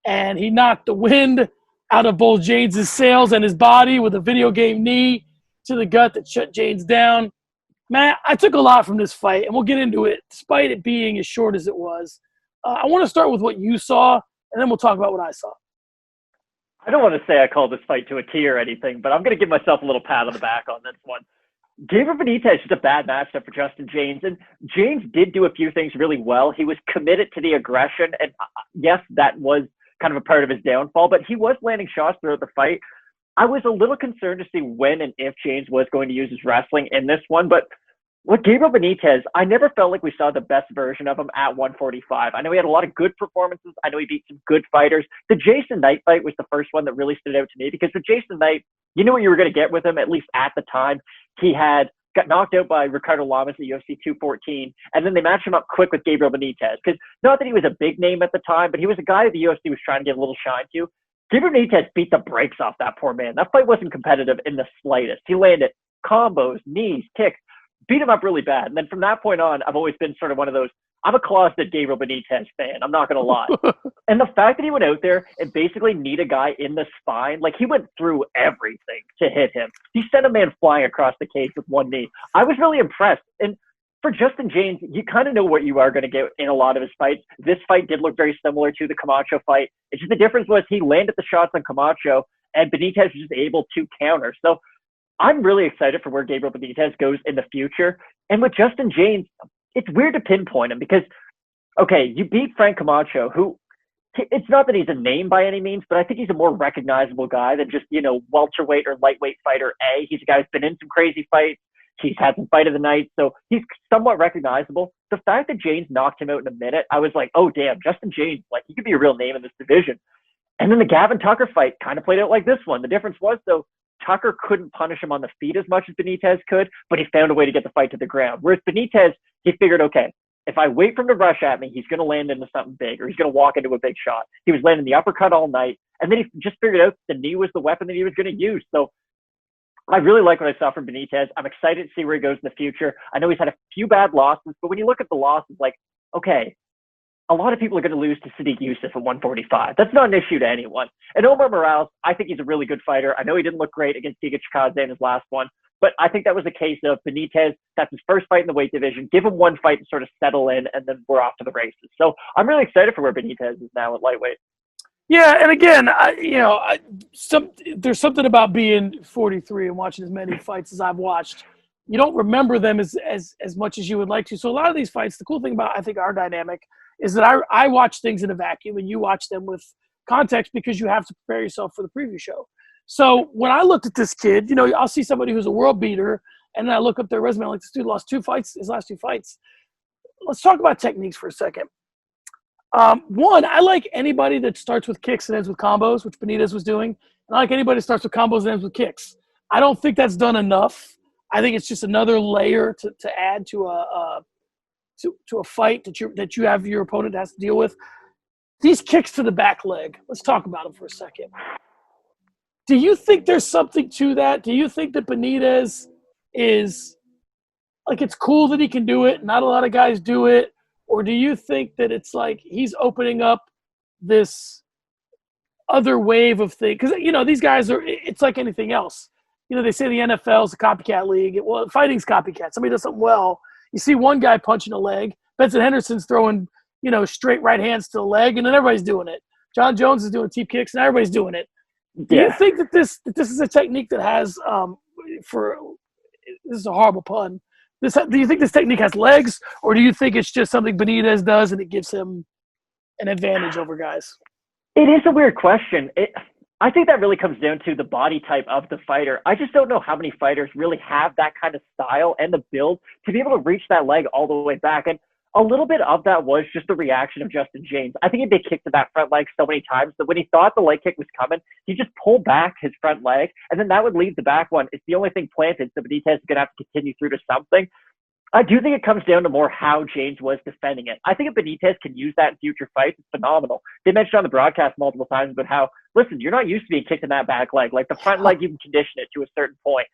and he knocked the wind out of both Jaynes' sails and his body with a video game knee to the gut that shut Jaynes down. Man, I took a lot from this fight, and we'll get into it, despite it being as short as it was. I want to start with what you saw, and then we'll talk about what I saw. I don't want to say I called this fight to a T or anything, but I'm going to give myself a little pat on the back on this one. Gabriel Benitez is just a bad matchup for Justin Jaynes, and Jaynes did do a few things really well. He was committed to the aggression, and yes, that was kind of a part of his downfall, but he was landing shots throughout the fight. I was a little concerned to see when and if Jaynes was going to use his wrestling in this one, but with Gabriel Benitez, I never felt like we saw the best version of him at 145. I know he had a lot of good performances. I know he beat some good fighters. The Jason Knight fight was the first one that really stood out to me because with Jason Knight, you knew what you were going to get with him, at least at the time. He had got knocked out by Ricardo Lamas at UFC 214, and then they matched him up quick with Gabriel Benitez. Because not that he was a big name at the time, but he was a guy that the UFC was trying to get a little shine to. Gabriel Benitez beat the brakes off that poor man. That fight wasn't competitive in the slightest. He landed combos, knees, kicks, beat him up really bad. And then from that point on, I've always been sort of one of those, I'm a closeted Gabriel Benitez fan. I'm not going to lie. And the fact that he went out there and basically kneed a guy in the spine, like he went through everything to hit him. He sent a man flying across the cage with one knee. I was really impressed. And for Justin Jaynes, you kind of know what you are going to get in a lot of his fights. This fight did look very similar to the Camacho fight. It's just the difference was he landed the shots on Camacho and Benitez was just able to counter. So I'm really excited for where Gabriel Benitez goes in the future. And with Justin Jaynes, it's weird to pinpoint him because, okay, you beat Frank Camacho, who it's not that he's a name by any means, but I think he's a more recognizable guy than just, welterweight or lightweight fighter A. He's a guy who's been in some crazy fights. He's had some fight of the night, so he's somewhat recognizable. The fact that Jaynes knocked him out in a minute, I was like, oh, damn, Justin Jaynes, like, he could be a real name in this division. And then the Gavin Tucker fight kind of played out like this one. The difference was, though, Tucker couldn't punish him on the feet as much as Benitez could, but he found a way to get the fight to the ground. Whereas Benitez, he figured, okay, if I wait for him to rush at me, he's going to land into something big or he's going to walk into a big shot. He was landing the uppercut all night, and then he just figured out the knee was the weapon that he was going to use. So I really like what I saw from Benitez. I'm excited to see where he goes in the future. I know he's had a few bad losses, but when you look at the losses, like, okay, a lot of people are going to lose to Sadiq Youssef at 145. That's not an issue to anyone. And Omar Morales, I think he's a really good fighter. I know he didn't look great against Giga Chikadze in his last one, but I think that was a case of Benitez, that's his first fight in the weight division. Give him one fight to sort of settle in, and then we're off to the races. So I'm really excited for where Benitez is now at lightweight. Yeah, and again, there's something about being 43 and watching as many fights as I've watched. You don't remember them as much as you would like to. So a lot of these fights, the cool thing about, I think, our dynamic is that I watch things in a vacuum and you watch them with context because you have to prepare yourself for the preview show. So when I looked at this kid, I'll see somebody who's a world beater, and then I look up their resume. I'm like, this dude lost his last two fights. Let's talk about techniques for a second. One, I like anybody that starts with kicks and ends with combos, which Benitez was doing. And I like anybody that starts with combos and ends with kicks. I don't think that's done enough. I think it's just another layer to add to a fight that you have your opponent has to deal with. These kicks to the back leg, let's talk about them for a second. Do you think there's something to that? Do you think that Benitez is like, it's cool that he can do it, not a lot of guys do it? Or do you think that it's like he's opening up this other wave of things? Because, these guys it's like anything else. They say the NFL is a copycat league. Well, fighting's copycat. Somebody does something well. You see one guy punching a leg. Benson Henderson's throwing, straight right hands to the leg, and then everybody's doing it. John Jones is doing teep kicks, and everybody's doing it. Do you think that this is a technique that has, this is a horrible pun, do you think this technique has legs, or do you think it's just something Benitez does and it gives him an advantage over guys? It is a weird question. I think that really comes down to the body type of the fighter. I just don't know how many fighters really have that kind of style and the build to be able to reach that leg all the way back. And a little bit of that was just the reaction of Justin Jaynes. I think he'd been kicked to that front leg so many times that when he thought the leg kick was coming, he just pulled back his front leg, and then that would leave the back one. It's the only thing planted, so Benitez is going to have to continue through to something. I do think it comes down to more how Jaynes was defending it. I think if Benitez can use that in future fights, it's phenomenal. They mentioned on the broadcast multiple times about how, listen, you're not used to being kicked in that back leg. Like the front leg, you can condition it to a certain point.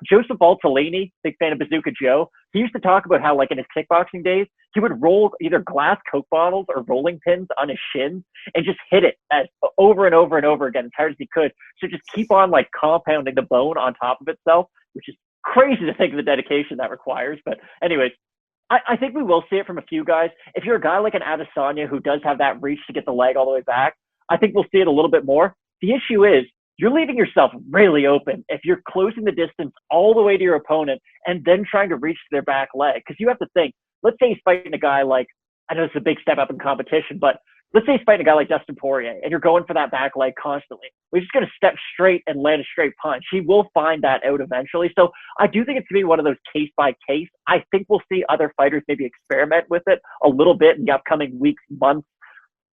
Joseph Valtellini, big fan of Bazooka Joe, he used to talk about how, like in his kickboxing days, he would roll either glass Coke bottles or rolling pins on his shins and just hit it as over and over and over again as hard as he could. So just keep on like compounding the bone on top of itself, which is crazy to think of the dedication that requires. But anyways, I think we will see it from a few guys. If you're a guy like an Adesanya who does have that reach to get the leg all the way back, I think we'll see it a little bit more. The issue is you're leaving yourself really open if you're closing the distance all the way to your opponent and then trying to reach their back leg. Because you have to think, let's say he's fighting a guy like, I know it's a big step up in competition, but let's say he's fighting a guy like Dustin Poirier and you're going for that back leg constantly. Well, he's just going to step straight and land a straight punch. He will find that out eventually. So I do think it's going to be one of those case by case. I think we'll see other fighters maybe experiment with it a little bit in the upcoming weeks, months.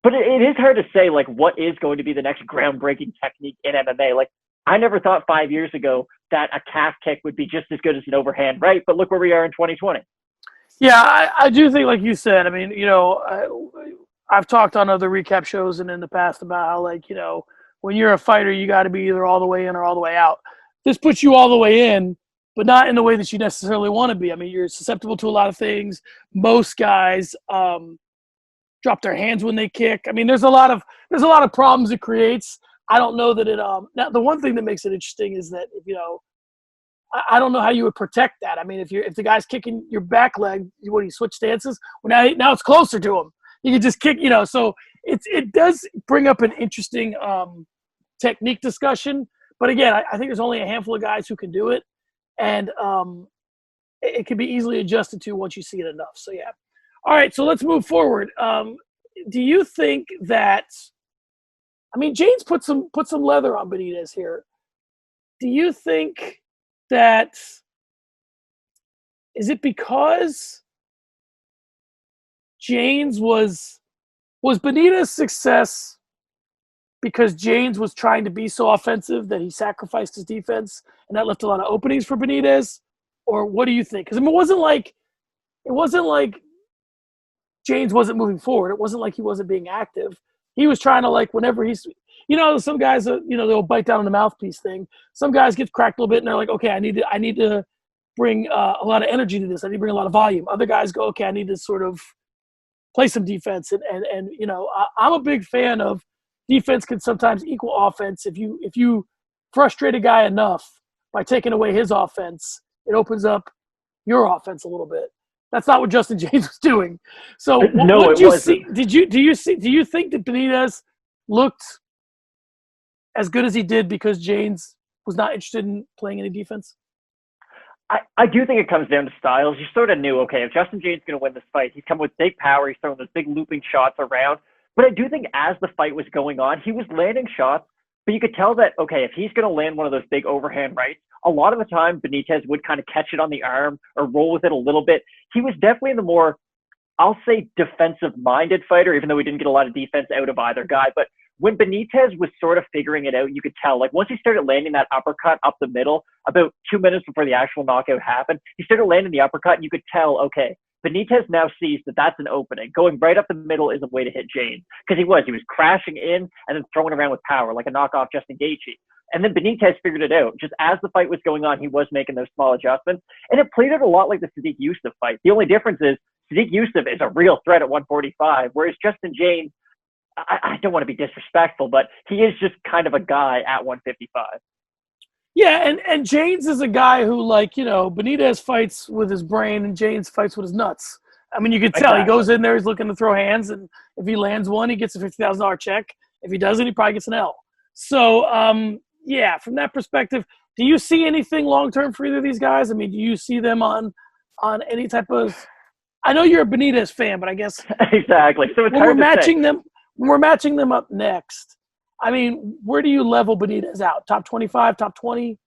But it is hard to say, like, what is going to be the next groundbreaking technique in MMA. Like, I never thought 5 years ago that a calf kick would be just as good as an overhand right, but look where we are in 2020. Yeah, I do think, like you said, I mean, you know, I've talked on other recap shows and in the past about how, like, you know, when you're a fighter, you got to be either all the way in or all the way out. This puts you all the way in, but not in the way that you necessarily want to be. I mean, you're susceptible to a lot of things. Most guys drop their hands when they kick. I mean, there's a lot of problems it creates. I don't know that it now the one thing that makes it interesting is that, if, you know, I don't know how you would protect that. I mean, if the guy's kicking your back leg, what do you switch stances? Well, now it's closer to him. You can just kick, you know. So it does bring up an interesting technique discussion. But again, I think there's only a handful of guys who can do it, and it can be easily adjusted to once you see it enough. So yeah. All right, so let's move forward. Do you think that? I mean, Jaynes put some leather on Benitez here. Do you think that is it because Jaynes was Benitez's success because Jaynes was trying to be so offensive that he sacrificed his defense and that left a lot of openings for Benitez? Or what do you think? Because I mean, it wasn't like Jaynes wasn't moving forward. It wasn't like he wasn't being active. He was trying to, like, whenever he's, you know, some guys, you know, they'll bite down on the mouthpiece thing. Some guys get cracked a little bit and they're like, okay, I need to bring a lot of energy to this. I need to bring a lot of volume. Other guys go, okay, I need to sort of play some defense. And you know, I'm a big fan of defense can sometimes equal offense. If you frustrate a guy enough by taking away his offense, it opens up your offense a little bit. That's not what Justin Jaynes was doing. So what did you see? Do you think that Benitez looked as good as he did because Jaynes was not interested in playing any defense? I do think it comes down to styles. You sort of knew, okay, if Justin Jaynes is going to win this fight, he's coming with big power. He's throwing those big looping shots around. But I do think as the fight was going on, he was landing shots. But you could tell that, okay, if he's going to land one of those big overhand rights, a lot of the time Benitez would kind of catch it on the arm or roll with it a little bit. He was definitely the more, I'll say, defensive-minded fighter, even though we didn't get a lot of defense out of either guy. But when Benitez was sort of figuring it out, you could tell, like, once he started landing that uppercut up the middle, about 2 minutes before the actual knockout happened, he started landing the uppercut, and you could tell, okay, Benitez now sees that that's an opening. Going right up the middle is a way to hit Jaynes. Because he was crashing in and then throwing around with power, like a knockoff Justin Gaethje. And then Benitez figured it out. Just as the fight was going on, he was making those small adjustments. And it played out a lot like the Sadiq Youssef fight. The only difference is Sadiq Youssef is a real threat at 145, whereas Justin Jaynes, I don't want to be disrespectful, but he is just kind of a guy at 155. Yeah, and Jaynes is a guy who, like, you know, Benitez fights with his brain and Jaynes fights with his nuts. I mean, you can tell. Exactly. He goes in there, he's looking to throw hands, and if he lands one, he gets a $50,000 check. If he doesn't, he probably gets an L. So, yeah, from that perspective, do you see anything long-term for either of these guys? I mean, do you see them on any type of – I know you're a Benitez fan, but I guess – Exactly. So it's when we're matching them up next, I mean, where do you level Benitez out? Top 25, top 20?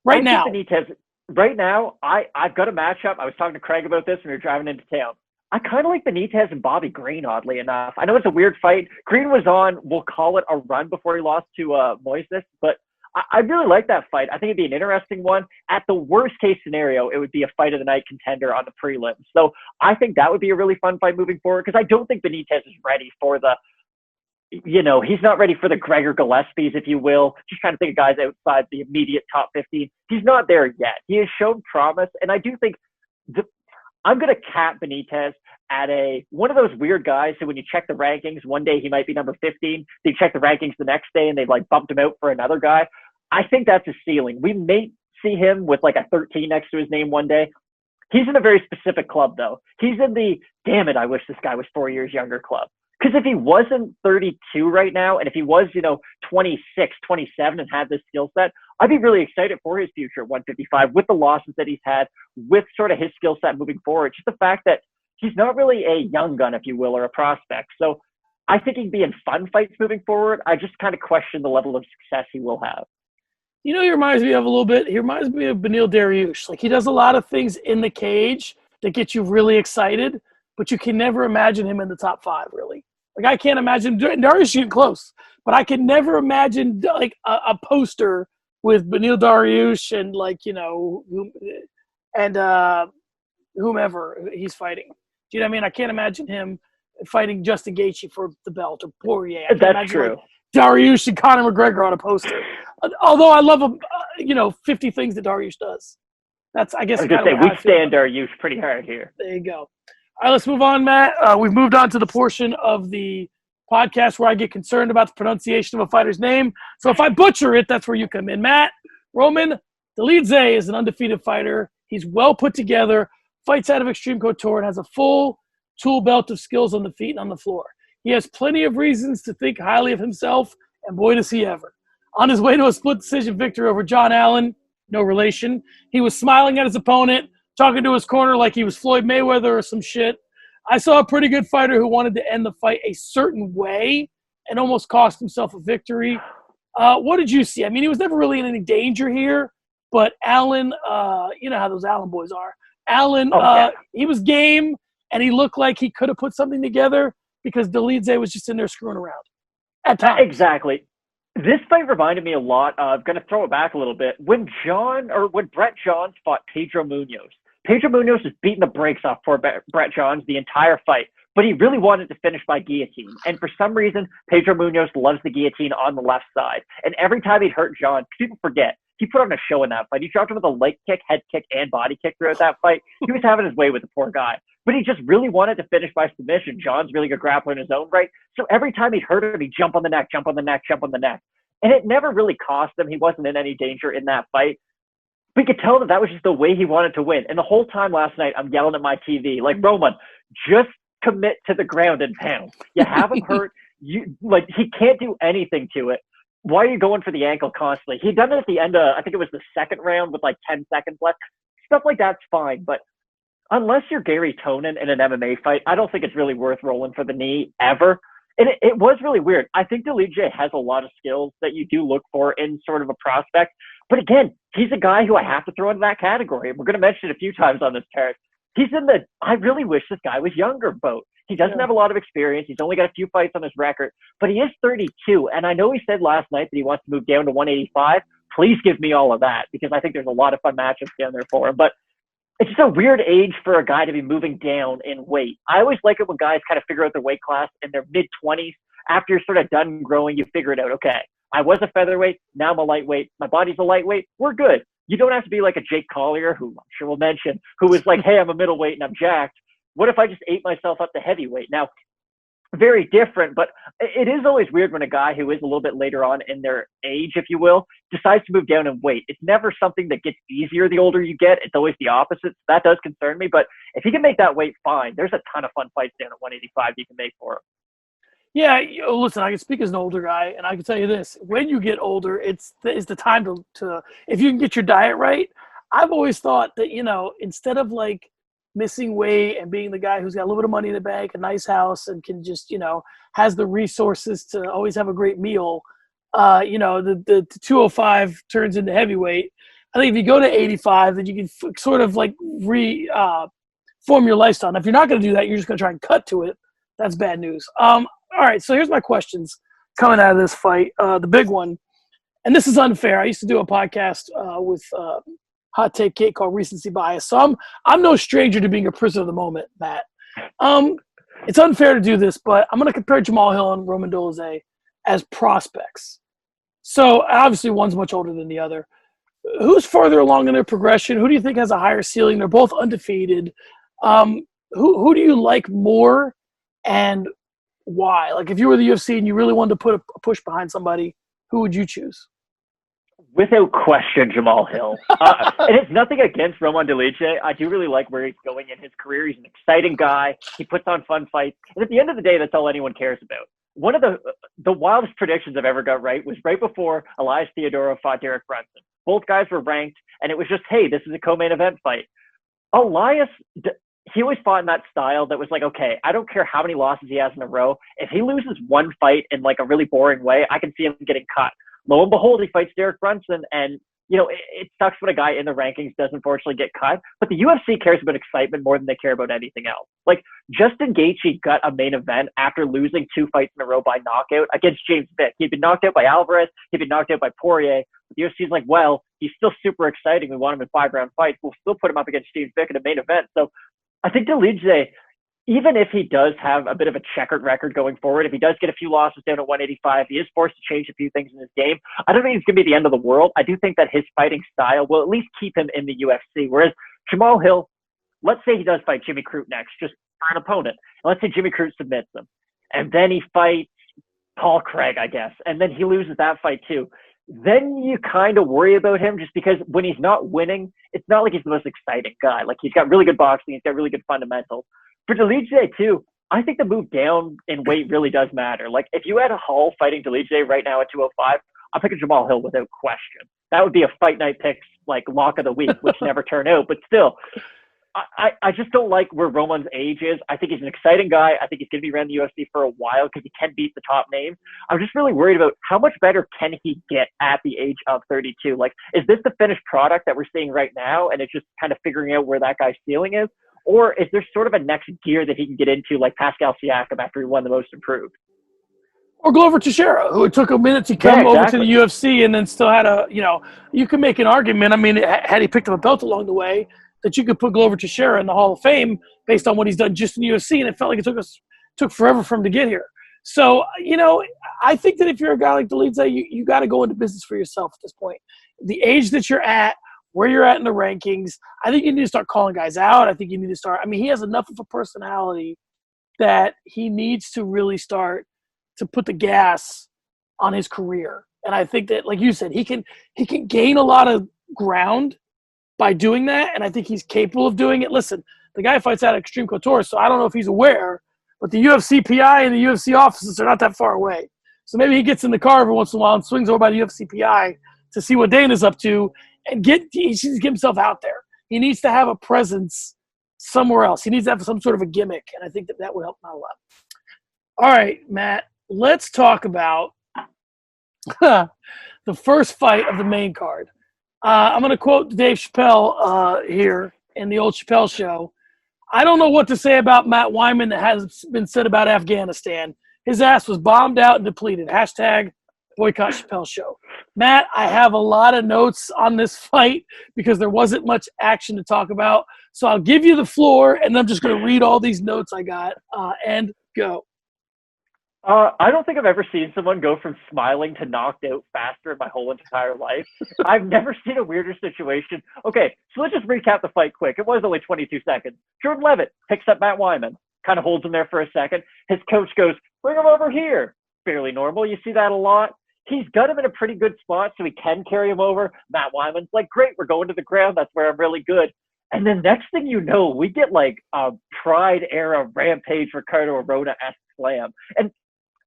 Right now. Benitez, right now, I've got a matchup. I was talking to Craig about this when we were driving into town. I kind of like Benitez and Bobby Green, oddly enough. I know it's a weird fight. Green was on, we'll call it a run before he lost to Moises, but I really like that fight. I think it'd be an interesting one. At the worst case scenario, it would be a fight of the night contender on the prelims. So I think that would be a really fun fight moving forward because I don't think Benitez is ready for the, you know, he's not ready for the Gregor Gillespies, if you will. Just trying to think of guys outside the immediate top 15. He's not there yet. He has shown promise, and I do think I'm going to cap Benitez at one of those weird guys who when you check the rankings, one day he might be number 15. They check the rankings the next day and they've like bumped him out for another guy. I think that's his ceiling. We may see him with like a 13 next to his name one day. He's in a very specific club though. He's in the, damn it, I wish this guy was 4 years younger club. Because if he wasn't 32 right now, and if he was, 26, 27 and had this skill set, I'd be really excited for his future at 155 with the losses that he's had, with sort of his skill set moving forward. Just the fact that he's not really a young gun, if you will, or a prospect. So I think he'd be in fun fights moving forward. I just kind of question the level of success he will have. He reminds me of a little bit. He reminds me of Beneil Dariush. Like, he does a lot of things in the cage that get you really excited, but you can never imagine him in the top 5, really. Like, I can't imagine Dariush getting close, but I can never imagine like a poster with Beneil Dariush and whomever he's fighting. Do you know what I mean? I can't imagine him fighting Justin Gaethje for the belt or Poirier. That's true. Dariush and Conor McGregor on a poster. Although I love him, 50 things that Dariush does. That's, I guess. I was going to say, we stand Dariush pretty hard here. There you go. All right, let's move on, Matt. We've moved on to the portion of the podcast where I get concerned about the pronunciation of a fighter's name. So if I butcher it, that's where you come in. Matt, Roman Dolidze is an undefeated fighter. He's well put together, fights out of Extreme Couture, and has a full tool belt of skills on the feet and on the floor. He has plenty of reasons to think highly of himself, and boy, does he ever. On his way to a split decision victory over John Allan, no relation, he was smiling at his opponent, talking to his corner like he was Floyd Mayweather or some shit. I saw a pretty good fighter who wanted to end the fight a certain way and almost cost himself a victory. What did you see? I mean, he was never really in any danger here, but Allan, you know how those Allan boys are. Allan, he was game, and he looked like he could have put something together because Dolidze was just in there screwing around at times. Exactly. This fight reminded me a lot of, going to throw it back a little bit, when Brett Johns fought Pedro Munoz. Pedro Munoz was beating the brakes off poor Brett Johns the entire fight, but he really wanted to finish by guillotine. And for some reason, Pedro Munoz loves the guillotine on the left side. And every time he'd hurt Johns, people forget, he put on a show in that fight. He dropped him with a leg kick, head kick, and body kick throughout that fight. He was having his way with the poor guy. But he just really wanted to finish by submission. John's really good grappler in his own right. So every time he'd hurt him, he'd jump on the neck, jump on the neck, jump on the neck. And it never really cost him. He wasn't in any danger in that fight. But you could tell that was just the way he wanted to win. And the whole time last night, I'm yelling at my TV, like, Roman, just commit to the ground and pound. You have him hurt. He can't do anything to it. Why are you going for the ankle constantly? He'd done it at the end of, I think it was the second round with like 10 seconds left. Stuff like that's fine. But unless you're Gary Tonin in an MMA fight, I don't think it's really worth rolling for the knee ever. And it was really weird. I think Dolidze has a lot of skills that you do look for in sort of a prospect. But again, he's a guy who I have to throw into that category. And we're going to mention it a few times on this card. He's in the, I really wish this guy was younger boat. He doesn't have a lot of experience. He's only got a few fights on his record, but he is 32. And I know he said last night that he wants to move down to 185. Please give me all of that, because I think there's a lot of fun matchups down there for him. But it's just a weird age for a guy to be moving down in weight. I always like it when guys kind of figure out their weight class in their mid-20s. After you're sort of done growing, you figure it out. Okay, I was a featherweight. Now I'm a lightweight. My body's a lightweight. We're good. You don't have to be like a Jake Collier, who I'm sure we'll mention, who was like, hey, I'm a middleweight and I'm jacked. What if I just ate myself up to heavyweight? Now, very different, but it is always weird when a guy who is a little bit later on in their age, if you will, decides to move down in weight. It's never something that gets easier the older you get. It's always the opposite. So that does concern me. But if he can make that weight, fine. There's a ton of fun fights down at 185 you can make for him. Yeah, listen, I can speak as an older guy, and I can tell you this. When you get older, it's the time to if you can get your diet right. I've always thought that, instead of like missing weight and being the guy who's got a little bit of money in the bank, a nice house, and can just, has the resources to always have a great meal, the 205 turns into heavyweight. I think if you go to 85, then you can sort of like form your lifestyle. Now, if you're not going to do that, you're just going to try and cut to it. That's bad news. All right, so here's my questions coming out of this fight. The big one, and this is unfair. I used to do a podcast with Hot Take Kate called Recency Bias. So I'm no stranger to being a prisoner of the moment, Matt. It's unfair to do this, but I'm going to compare Jamahal Hill and Roman Dolidze as prospects. So obviously one's much older than the other. Who's farther along in their progression? Who do you think has a higher ceiling? They're both undefeated. who do you like more, and why? Like, if you were the UFC and you really wanted to put a push behind somebody, who would you choose? Without question, Jamahal Hill. And it's nothing against Dolidze. I do really like where he's going in his career. He's an exciting guy. He puts on fun fights. And at the end of the day, that's all anyone cares about. One of the wildest predictions I've ever got right was right before Elias Theodorou fought Derek Brunson. Both guys were ranked, and it was just, hey, this is a co-main event fight. Elias, he always fought in that style that was like, okay, I don't care how many losses he has in a row. If he loses one fight in like a really boring way, I can see him getting cut. Lo and behold, he fights Derek Brunson, and it sucks when a guy in the rankings does unfortunately get cut. But the UFC cares about excitement more than they care about anything else. Like, Justin Gaethje got a main event after losing 2 fights in a row by knockout against James Vick. He'd been knocked out by Alvarez. He'd been knocked out by Poirier. But the UFC's like, well, he's still super exciting. We want him in 5-round fights. We'll still put him up against James Vick in a main event. So I think Dolidze, even if he does have a bit of a checkered record going forward, if he does get a few losses down at 185, he is forced to change a few things in his game. I don't think it's going to be the end of the world. I do think that his fighting style will at least keep him in the UFC. Whereas Jamahal Hill, let's say he does fight Jimmy Crute next, just for an opponent. And let's say Jimmy Crute submits him. And then he fights Paul Craig, I guess. And then he loses that fight too. Then you kind of worry about him just because when he's not winning, it's not like he's the most exciting guy. Like, he's got really good boxing. He's got really good fundamentals. For Dolidze, too, I think the move down in weight really does matter. Like, if you had a Hall fighting Dolidze right now at 205, I'm picking Jamahal Hill without question. That would be a fight night picks, like, lock of the week, which never turn out. But still, I just don't like where Roman's age is. I think he's an exciting guy. I think he's going to be around the UFC for a while because he can beat the top names. I'm just really worried about how much better can he get at the age of 32? Like, is this the finished product that we're seeing right now, and it's just kind of figuring out where that guy's ceiling is? Or is there sort of a next gear that he can get into, like Pascal Siakam after he won the Most Improved? Or Glover Teixeira, who it took a minute to come over to the UFC and then still had you can make an argument. I mean, had he picked up a belt along the way, that you could put Glover Teixeira in the Hall of Fame based on what he's done just in the UFC, and it felt like it took forever for him to get here. So, I think that if you're a guy like Dolidze, you got to go into business for yourself at this point. The age that you're at, where you're at in the rankings, I think you need to start calling guys out. I think you need to start – I mean, he has enough of a personality that he needs to really start to put the gas on his career. And I think that, like you said, he can gain a lot of ground by doing that, and I think he's capable of doing it. Listen, the guy fights out at Extreme Couture, so I don't know if he's aware, but the UFC PI and the UFC offices are not that far away. So maybe he gets in the car every once in a while and swings over by the UFC PI to see what Dana's up to, and he needs to get himself out there. He needs to have a presence somewhere else. He needs to have some sort of a gimmick, and I think that would help him out a lot. All right, Matt, let's talk about the first fight of the main card. I'm going to quote Dave Chappelle here in the old Chappelle show. I don't know what to say about Matt Wiman that has been said about Afghanistan. His ass was bombed out and depleted. Hashtag boycott Chappelle show. Matt, I have a lot of notes on this fight because there wasn't much action to talk about. So I'll give you the floor, and I'm just going to read all these notes I got and go. I don't think I've ever seen someone go from smiling to knocked out faster in my whole entire life. I've never seen a weirder situation. Okay, so let's just recap the fight quick. It was only 22 seconds. Jordan Levitt picks up Matt Wiman, kind of holds him there for a second. His coach goes, bring him over here. Fairly normal. You see that a lot. He's got him in a pretty good spot so he can carry him over. Matt Wiman's like, great, we're going to the ground. That's where I'm really good. And then next thing you know, we get like a Pride-era Rampage Ricardo Arona-esque slam. And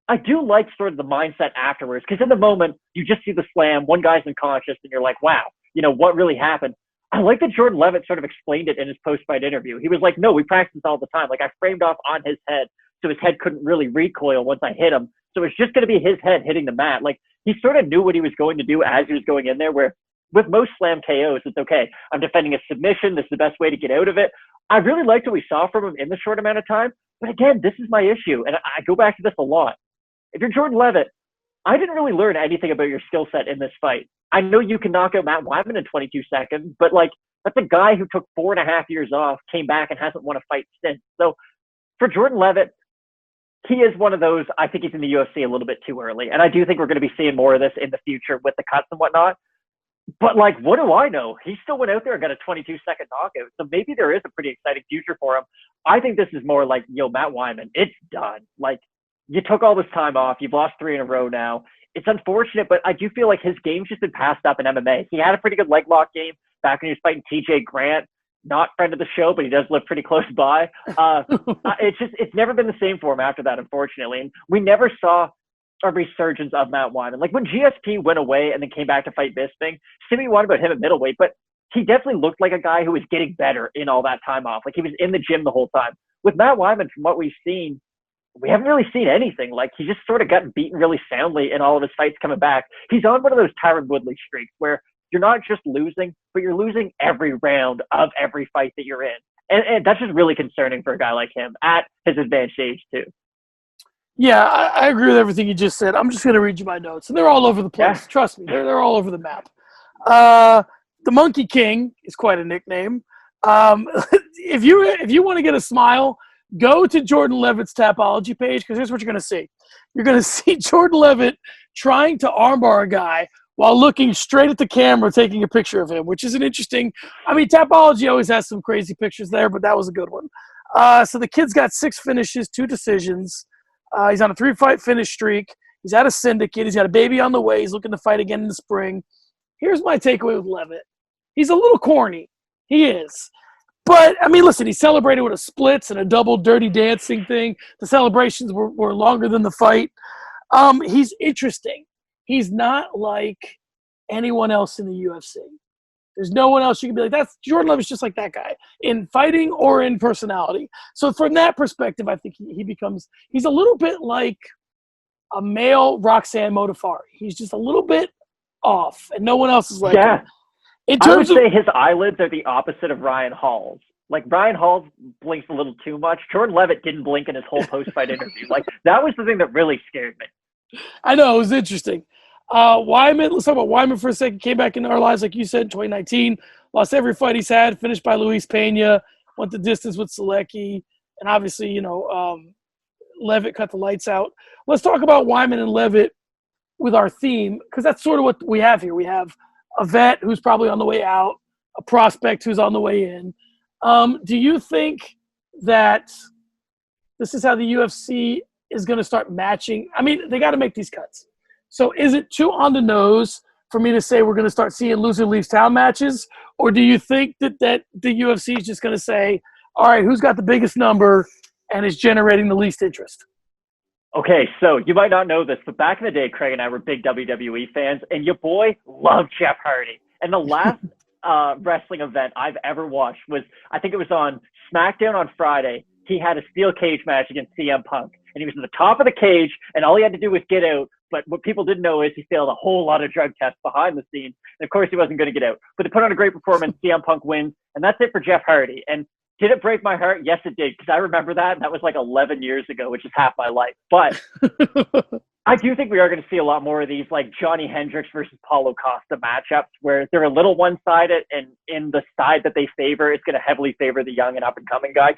I do like sort of the mindset afterwards, because in the moment, you just see the slam, one guy's unconscious, and you're like, wow, what really happened? I like that Jordan Levitt sort of explained it in his post-fight interview. He was like, no, we practice all the time. Like, I framed off on his head, so his head couldn't really recoil once I hit him. So it's just going to be his head hitting the mat. Like, he sort of knew what he was going to do as he was going in there, where with most slam KOs, it's okay. I'm defending a submission. This is the best way to get out of it. I really liked what we saw from him in the short amount of time. But again, this is my issue, and I go back to this a lot. If you're Jordan Levitt, I didn't really learn anything about your skill set in this fight. I know you can knock out Matt Wiman in 22 seconds, but that's a guy who took 4.5 years off, came back, and hasn't won a fight since. So for Jordan Levitt, he is one of those, I think he's in the UFC a little bit too early. And I do think we're going to be seeing more of this in the future with the cuts and whatnot. But, like, what do I know? He still went out there and got a 22-second knockout. So maybe there is a pretty exciting future for him. I think this is more like, Matt Wiman, it's done. Like, you took all this time off. You've lost 3 in a row now. It's unfortunate, but I do feel like his game's just been passed up in MMA. He had a pretty good leg lock game back when he was fighting TJ Grant. Not friend of the show, but he does live pretty close by. It's never been the same for him after that, unfortunately. And we never saw a resurgence of Matt Wiman. Like when GSP went away and then came back to fight Bisping, Simi wanted about him at middleweight, but he definitely looked like a guy who was getting better in all that time off. Like he was in the gym the whole time. With Matt Wiman, from what we've seen, we haven't really seen anything. Like he just sort of gotten beaten really soundly in all of his fights coming back. He's on one of those Tyron Woodley streaks where you're not just losing, but you're losing every round of every fight that you're in. And that's just really concerning for a guy like him at his advanced age too. Yeah, I agree with everything you just said. I'm just going to read you my notes. And they're all over the place. Yeah. Trust me, they're all over the map. The Monkey King is quite a nickname. If you want to get a smile, go to Jordan Levitt's Tapology page, because here's what you're going to see. You're going to see Jordan Levitt trying to armbar a guy while looking straight at the camera, taking a picture of him, which is an interesting – I mean, Tapology always has some crazy pictures there, but that was a good one. So the kid's got 6 finishes, 2 decisions. He's on a 3-fight finish streak. He's at a syndicate. He's got a baby on the way. He's looking to fight again in the spring. Here's my takeaway with Levitt. He's a little corny. He is. But, I mean, listen, he celebrated with a splits and a double dirty dancing thing. The celebrations were longer than the fight. He's interesting. He's not like anyone else in the UFC. There's no one else you can be like, that's Jordan Levitt's just like that guy in fighting or in personality. So from that perspective, I think he's a little bit like a male Roxanne Modafferi. He's just a little bit off, and no one else is like him. I would say his eyelids are the opposite of Ryan Hall's. Like, Ryan Hall blinks a little too much. Jordan Levitt didn't blink in his whole post-fight interview. Like, that was the thing that really scared me. I know, it was interesting. Wiman, let's talk about Wiman for a second. Came back into our lives, like you said, in 2019. Lost every fight he's had. Finished by Luis Pena. Went the distance with Selecki. And obviously, Levitt cut the lights out. Let's talk about Wiman and Levitt with our theme, because that's sort of what we have here. We have a vet who's probably on the way out, a prospect who's on the way in. Do you think that this is how the UFC is going to start matching? I mean, they got to make these cuts. So is it too on the nose for me to say we're going to start seeing loser leaves town matches? Or do you think that the UFC is just going to say, all right, who's got the biggest number and is generating the least interest? Okay, so you might not know this, but back in the day, Craig and I were big WWE fans, and your boy loved Jeff Hardy. And the last wrestling event I've ever watched was, I think it was on SmackDown on Friday. He had a steel cage match against CM Punk. And he was in the top of the cage, and all he had to do was get out. But what people didn't know is he failed a whole lot of drug tests behind the scenes. And, of course, he wasn't going to get out. But they put on a great performance. CM Punk wins. And that's it for Jeff Hardy. And did it break my heart? Yes, it did. Because I remember that. And that was like 11 years ago, which is half my life. But I do think we are going to see a lot more of these, like Johnny Hendricks versus Paulo Costa matchups, where they're a little one-sided. And in the side that they favor, it's going to heavily favor the young and up-and-coming guy.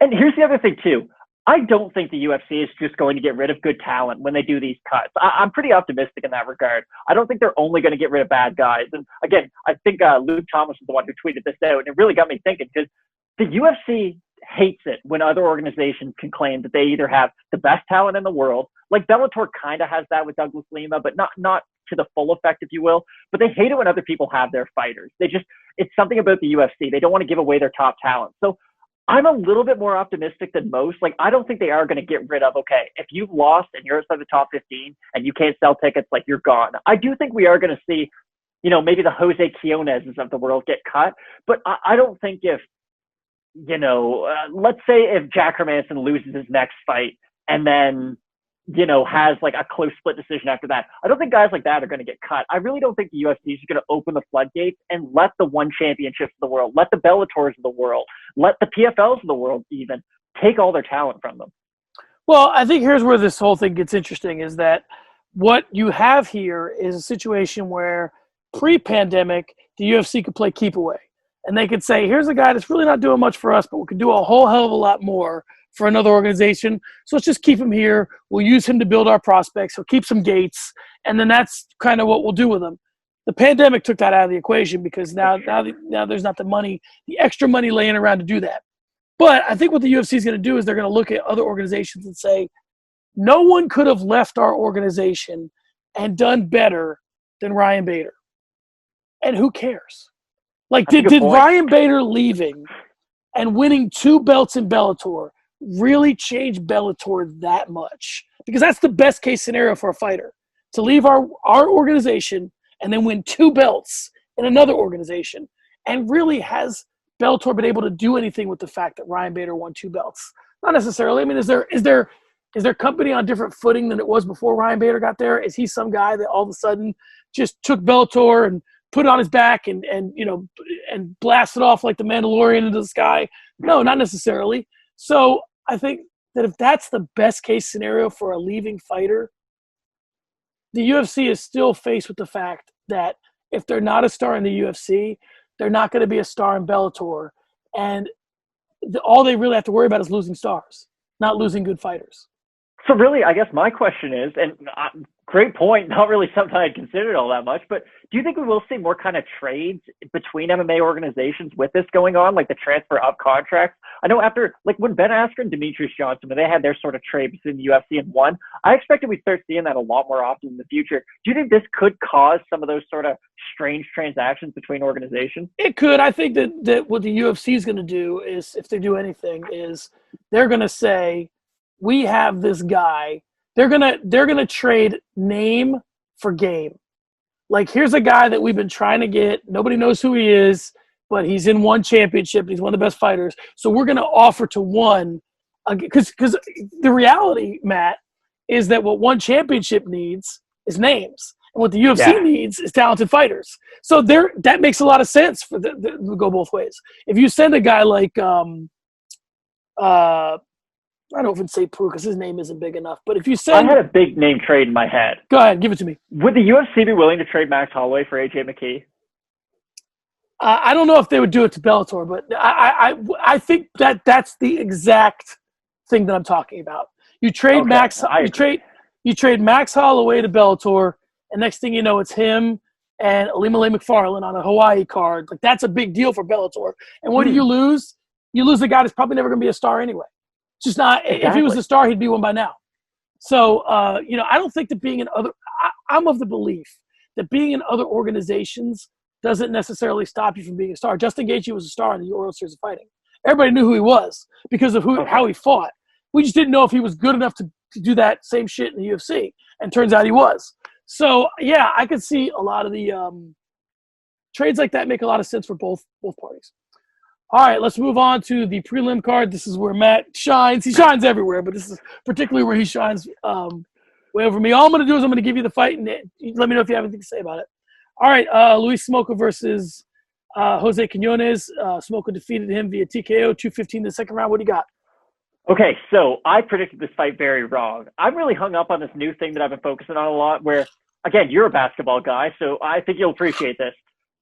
And here's the other thing, too. I don't think the UFC is just going to get rid of good talent when they do these cuts. I'm pretty optimistic in that regard. I don't think they're only going to get rid of bad guys. And again, I think Luke Thomas was the one who tweeted this out, and it really got me thinking, because the UFC hates it when other organizations can claim that they either have the best talent in the world, like Bellator kind of has that with Douglas Lima, but not to the full effect, if you will. But they hate it when other people have their fighters. It's something about the UFC. They don't want to give away their top talent. So I'm a little bit more optimistic than most. Like, I don't think they are going to get rid of, okay, if you've lost and you're outside the top 15 and you can't sell tickets, like, you're gone. I do think we are going to see, maybe the Jose Quinones of the world get cut. But I don't think if, let's say if Jack Hermansson loses his next fight and then, has like a close split decision after that, I don't think guys like that are going to get cut. I really don't think the UFC is going to open the floodgates and let the one championships of the world, let the Bellators of the world, let the PFLs of the world even take all their talent from them. Well, I think here's where this whole thing gets interesting, is that what you have here is a situation where pre-pandemic, the UFC could play keep away. And they could say, here's a guy that's really not doing much for us, but we could do a whole hell of a lot more for another organization. So let's just keep him here. We'll use him to build our prospects. He'll keep some gates. And then that's kind of what we'll do with him. The pandemic took that out of the equation because now there's not the money, the extra money laying around to do that. But I think what the UFC is going to do is they're going to look at other organizations and say, no one could have left our organization and done better than Ryan Bader. And who cares? Like, did Ryan Bader leaving and winning 2 belts in Bellator really change Bellator that much? Because that's the best case scenario for a fighter, to leave our organization and then win 2 belts in another organization. And really, has Bellator been able to do anything with the fact that Ryan Bader won 2 belts? Not necessarily. I mean, is their company on different footing than it was before Ryan Bader got there? Is he some guy that all of a sudden just took Bellator and put it on his back and blasted off like the Mandalorian into the sky? No, not necessarily. So I think that if that's the best case scenario for a leaving fighter, the UFC is still faced with the fact that if they're not a star in the UFC, they're not going to be a star in Bellator. And all they really have to worry about is losing stars, not losing good fighters. So really, I guess my question is, and great point, not really something I'd considered all that much, but do you think we will see more kind of trades between MMA organizations with this going on, like the transfer of contracts? I know after, like when Ben Askren and Demetrius Johnson, when they had their sort of trade between the UFC and one, I expected we'd start seeing that a lot more often in the future. Do you think this could cause some of those sort of strange transactions between organizations? It could. I think that what the UFC is going to do is, if they do anything, is they're going to say, we have this guy. They're gonna trade name for game. Like, here's a guy that we've been trying to get. Nobody knows who he is, but he's in one championship. And he's one of the best fighters. So we're gonna offer to one, because the reality, Matt, is that what one championship needs is names, and what the UFC needs is talented fighters. So that makes a lot of sense for the go both ways. If you send a guy like I don't even say Preux because his name isn't big enough. But if you send... I had a big name trade in my head. Go ahead, give it to me. Would the UFC be willing to trade Max Holloway for AJ McKee? I don't know if they would do it to Bellator, but I think that's the exact thing that I'm talking about. You trade you trade Max Holloway to Bellator, and next thing you know, it's him and Ilima McFarlane on a Hawaii card. Like, that's a big deal for Bellator. And what do you lose? You lose a guy that's probably never going to be a star anyway. Just not. Exactly. If he was a star, he'd be one by now. So, I don't think that being in other – I'm of the belief that being in other organizations doesn't necessarily stop you from being a star. Justin Gaethje was a star in the World Series of Fighting. Everybody knew who he was because of how he fought. We just didn't know if he was good enough to do that same shit in the UFC, and turns out he was. So, yeah, I could see a lot of the trades like that make a lot of sense for both parties. All right, let's move on to the prelim card. This is where Matt shines. He shines everywhere, but this is particularly where he shines way over me. All I'm going to do is I'm going to give you the fight, and let me know if you have anything to say about it. All right, Luis Smolka versus Jose Quinones. Smolka defeated him via TKO, 2:15 in the second round. What do you got? Okay, so I predicted this fight very wrong. I'm really hung up on this new thing that I've been focusing on a lot where, again, you're a basketball guy, so I think you'll appreciate this.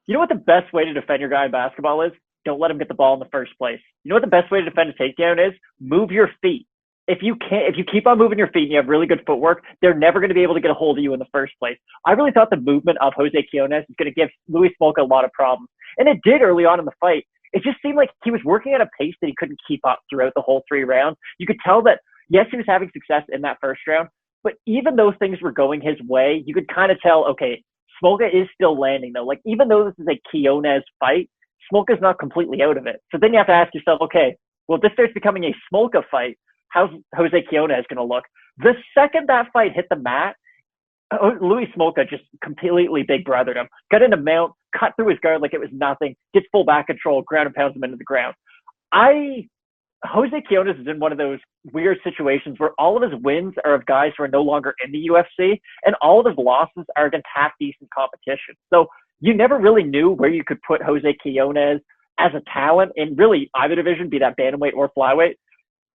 You know what the best way to defend your guy in basketball is? Don't let him get the ball in the first place. You know what the best way to defend a takedown is? Move your feet. If you keep on moving your feet and you have really good footwork, they're never going to be able to get a hold of you in the first place. I really thought the movement of Jose Quinones is going to give Luis Smolka a lot of problems. And it did early on in the fight. It just seemed like he was working at a pace that he couldn't keep up throughout the whole 3 rounds. You could tell that, yes, he was having success in that first round, but even though things were going his way, you could kind of tell, okay, Smolka is still landing though. Like, even though this is a Quinones fight, Smolka's not completely out of it. So then you have to ask yourself, okay, well, if this starts becoming a Smolka fight, how's Jose Quinones going to look? The second that fight hit the mat, Luis Smolka just completely big brothered him. Got in a mount, cut through his guard like it was nothing, gets full back control, ground and pounds him into the ground. Jose Quinones is in one of those weird situations where all of his wins are of guys who are no longer in the UFC, and all of his losses are against half-decent competition. So you never really knew where you could put Jose Quinones as a talent in really either division, be that bantamweight or flyweight.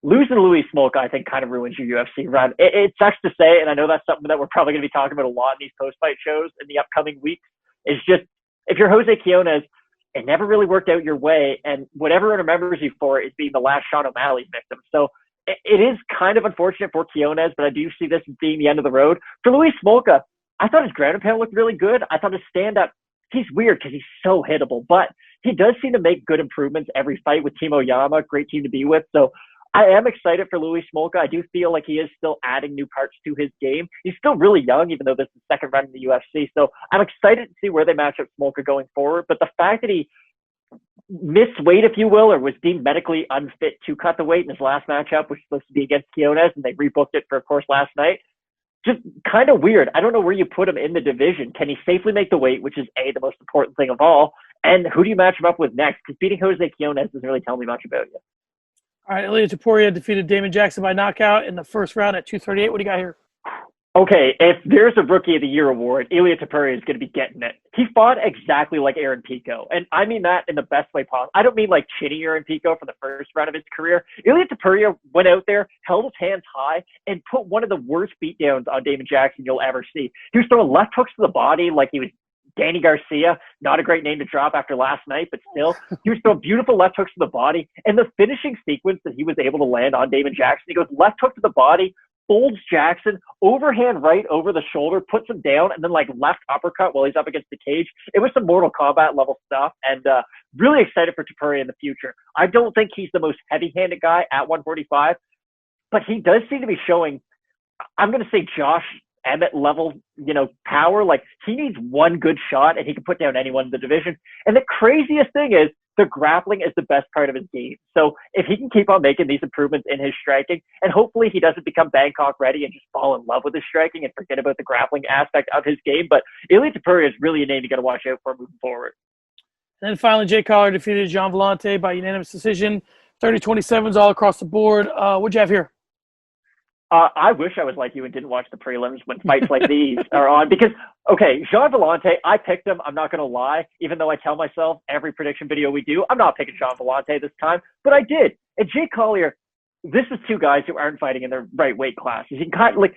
Losing Luis Smolka, I think, kind of ruins your UFC run. It sucks to say, and I know that's something that we're probably going to be talking about a lot in these post-fight shows in the upcoming weeks, is just, if you're Jose Quinones, it never really worked out your way, and what everyone remembers you for is being the last Sean O'Malley victim. So it is kind of unfortunate for Quinones, but I do see this as being the end of the road. For Luis Smolka, I thought his ground and pound looked really good. I thought his stand-up, he's weird because he's so hittable, but he does seem to make good improvements every fight with Team Oyama. Great team to be with. So I am excited for Louis Smolka. I do feel like he is still adding new parts to his game. He's still really young, even though this is the second run in the UFC. So I'm excited to see where they match up Smolka going forward. But the fact that he missed weight, if you will, or was deemed medically unfit to cut the weight in his last matchup, which was supposed to be against Quinones, and they rebooked it for, of course, last night. Just kind of weird. I don't know where you put him in the division. Can he safely make the weight, which is the most important thing of all? And who do you match him up with next? Because beating Jose Quinones doesn't really tell me much about you. All right, Ilia Topuria defeated Damon Jackson by knockout in the first round at 238. What do you got here? Okay, if there's a Rookie of the Year award, Ilia Topuria is going to be getting it. He fought exactly like Aaron Pico, and I mean that in the best way possible. I don't mean like chinny Aaron Pico for the first round of his career. Ilia Topuria went out there, held his hands high, and put one of the worst beatdowns on Damon Jackson you'll ever see. He was throwing left hooks to the body like he was Danny Garcia. Not a great name to drop after last night, but still. He was throwing beautiful left hooks to the body, and the finishing sequence that he was able to land on Damon Jackson, he goes left hook to the body, folds Jackson, overhand right over the shoulder, puts him down, and then like left uppercut while he's up against the cage. It was some Mortal Kombat level stuff, and really excited for Topuria in the future. I don't think he's the most heavy-handed guy at 145, but he does seem to be showing, I'm going to say Josh Emmett level, power. Like he needs one good shot and he can put down anyone in the division. And the craziest thing is, the grappling is the best part of his game. So if he can keep on making these improvements in his striking, and hopefully he doesn't become Bangkok ready and just fall in love with his striking and forget about the grappling aspect of his game. But Ilia Topuria is really a name you got to watch out for moving forward. And then finally, Jay Collier defeated Gian Villante by unanimous decision. 30-27s all across the board. What'd you have here? I wish I was like you and didn't watch the prelims when fights like these are on because, okay, Gian Villante, I picked him. I'm not going to lie, even though I tell myself every prediction video we do, I'm not picking Gian Villante this time, but I did. And Jay Collier, this is two guys who aren't fighting in their right weight classes. You can kind of like,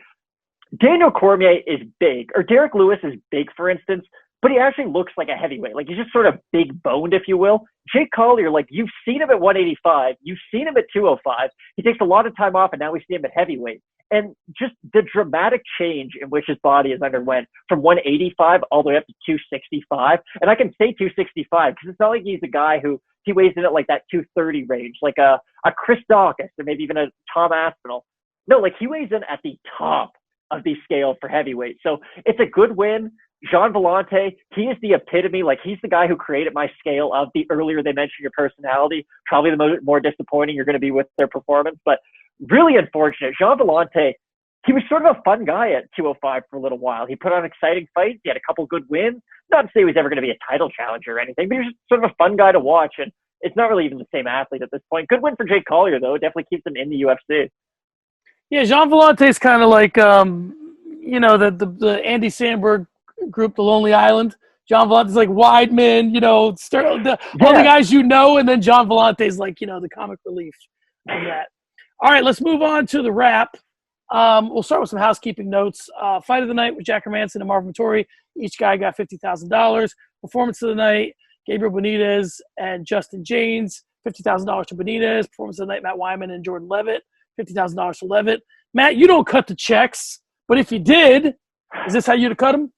Daniel Cormier is big, or Derek Lewis is big, for instance, but he actually looks like a heavyweight. Like he's just sort of big boned, if you will. Jay Collier, like you've seen him at 185, you've seen him at 205. He takes a lot of time off, and now we see him at heavyweight. And just the dramatic change in which his body has underwent from 185 all the way up to 265. And I can say 265 because it's not like he's a guy who he weighs in at like that 230 range, like a Chris Dawkins or maybe even a Tom Aspinall. No, like he weighs in at the top of the scale for heavyweight. So it's a good win. Gian Villante, he is the epitome. Like he's the guy who created my scale of the earlier they mentioned your personality, probably the more disappointing you're going to be with their performance. But really unfortunate. Gian Villante, he was sort of a fun guy at 205 for a little while. He put on exciting fights. He had a couple good wins. Not to say he was ever going to be a title challenger or anything, but he was just sort of a fun guy to watch. And it's not really even the same athlete at this point. Good win for Jay Collier, though. It definitely keeps him in the UFC. Yeah, Gian Villante is kind of like, the Andy Samberg group, The Lonely Island. Gian Villante's like Weidman, all the guys and then Gian Villante's like, the comic relief on that. All right, let's move on to the wrap. We'll start with some housekeeping notes. Fight of the night with Jack Hermansson and Marvin Vettori. Each guy got $50,000. Performance of the night, Gabriel Benitez and Justin Jaynes. $50,000 to Benitez. Performance of the night, Matt Wiman and Jordan Levitt. $50,000 to Levitt. Matt, you don't cut the checks, but if you did, is this how you'd have cut them?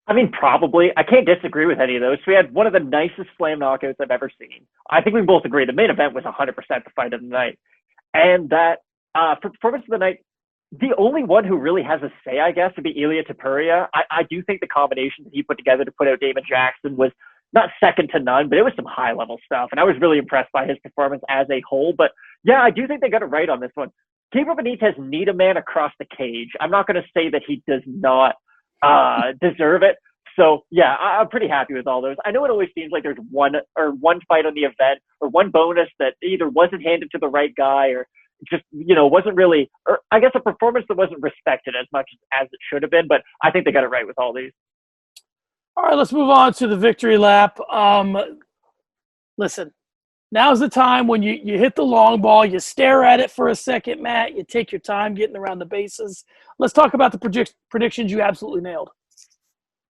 I mean, probably. I can't disagree with any of those. We had one of the nicest slam knockouts I've ever seen. I think we both agree the main event was 100% the fight of the night. And that for performance of the night, the only one who really has a say, I guess, would be Ilia Topuria. I do think the combination that he put together to put out Damon Jackson was not second to none, but it was some high-level stuff. And I was really impressed by his performance as a whole. But, yeah, I do think they got it right on this one. Gabriel Benitez need a man across the cage. I'm not going to say that he does not deserve it. So, yeah, I'm pretty happy with all those. I know it always seems like there's one fight on the event or one bonus that either wasn't handed to the right guy or just, wasn't really, or I guess a performance that wasn't respected as much as it should have been. But I think they got it right with all these. All right, let's move on to the victory lap. Listen, now's the time when you hit the long ball, you stare at it for a second, Matt, you take your time getting around the bases. Let's talk about the predictions you absolutely nailed.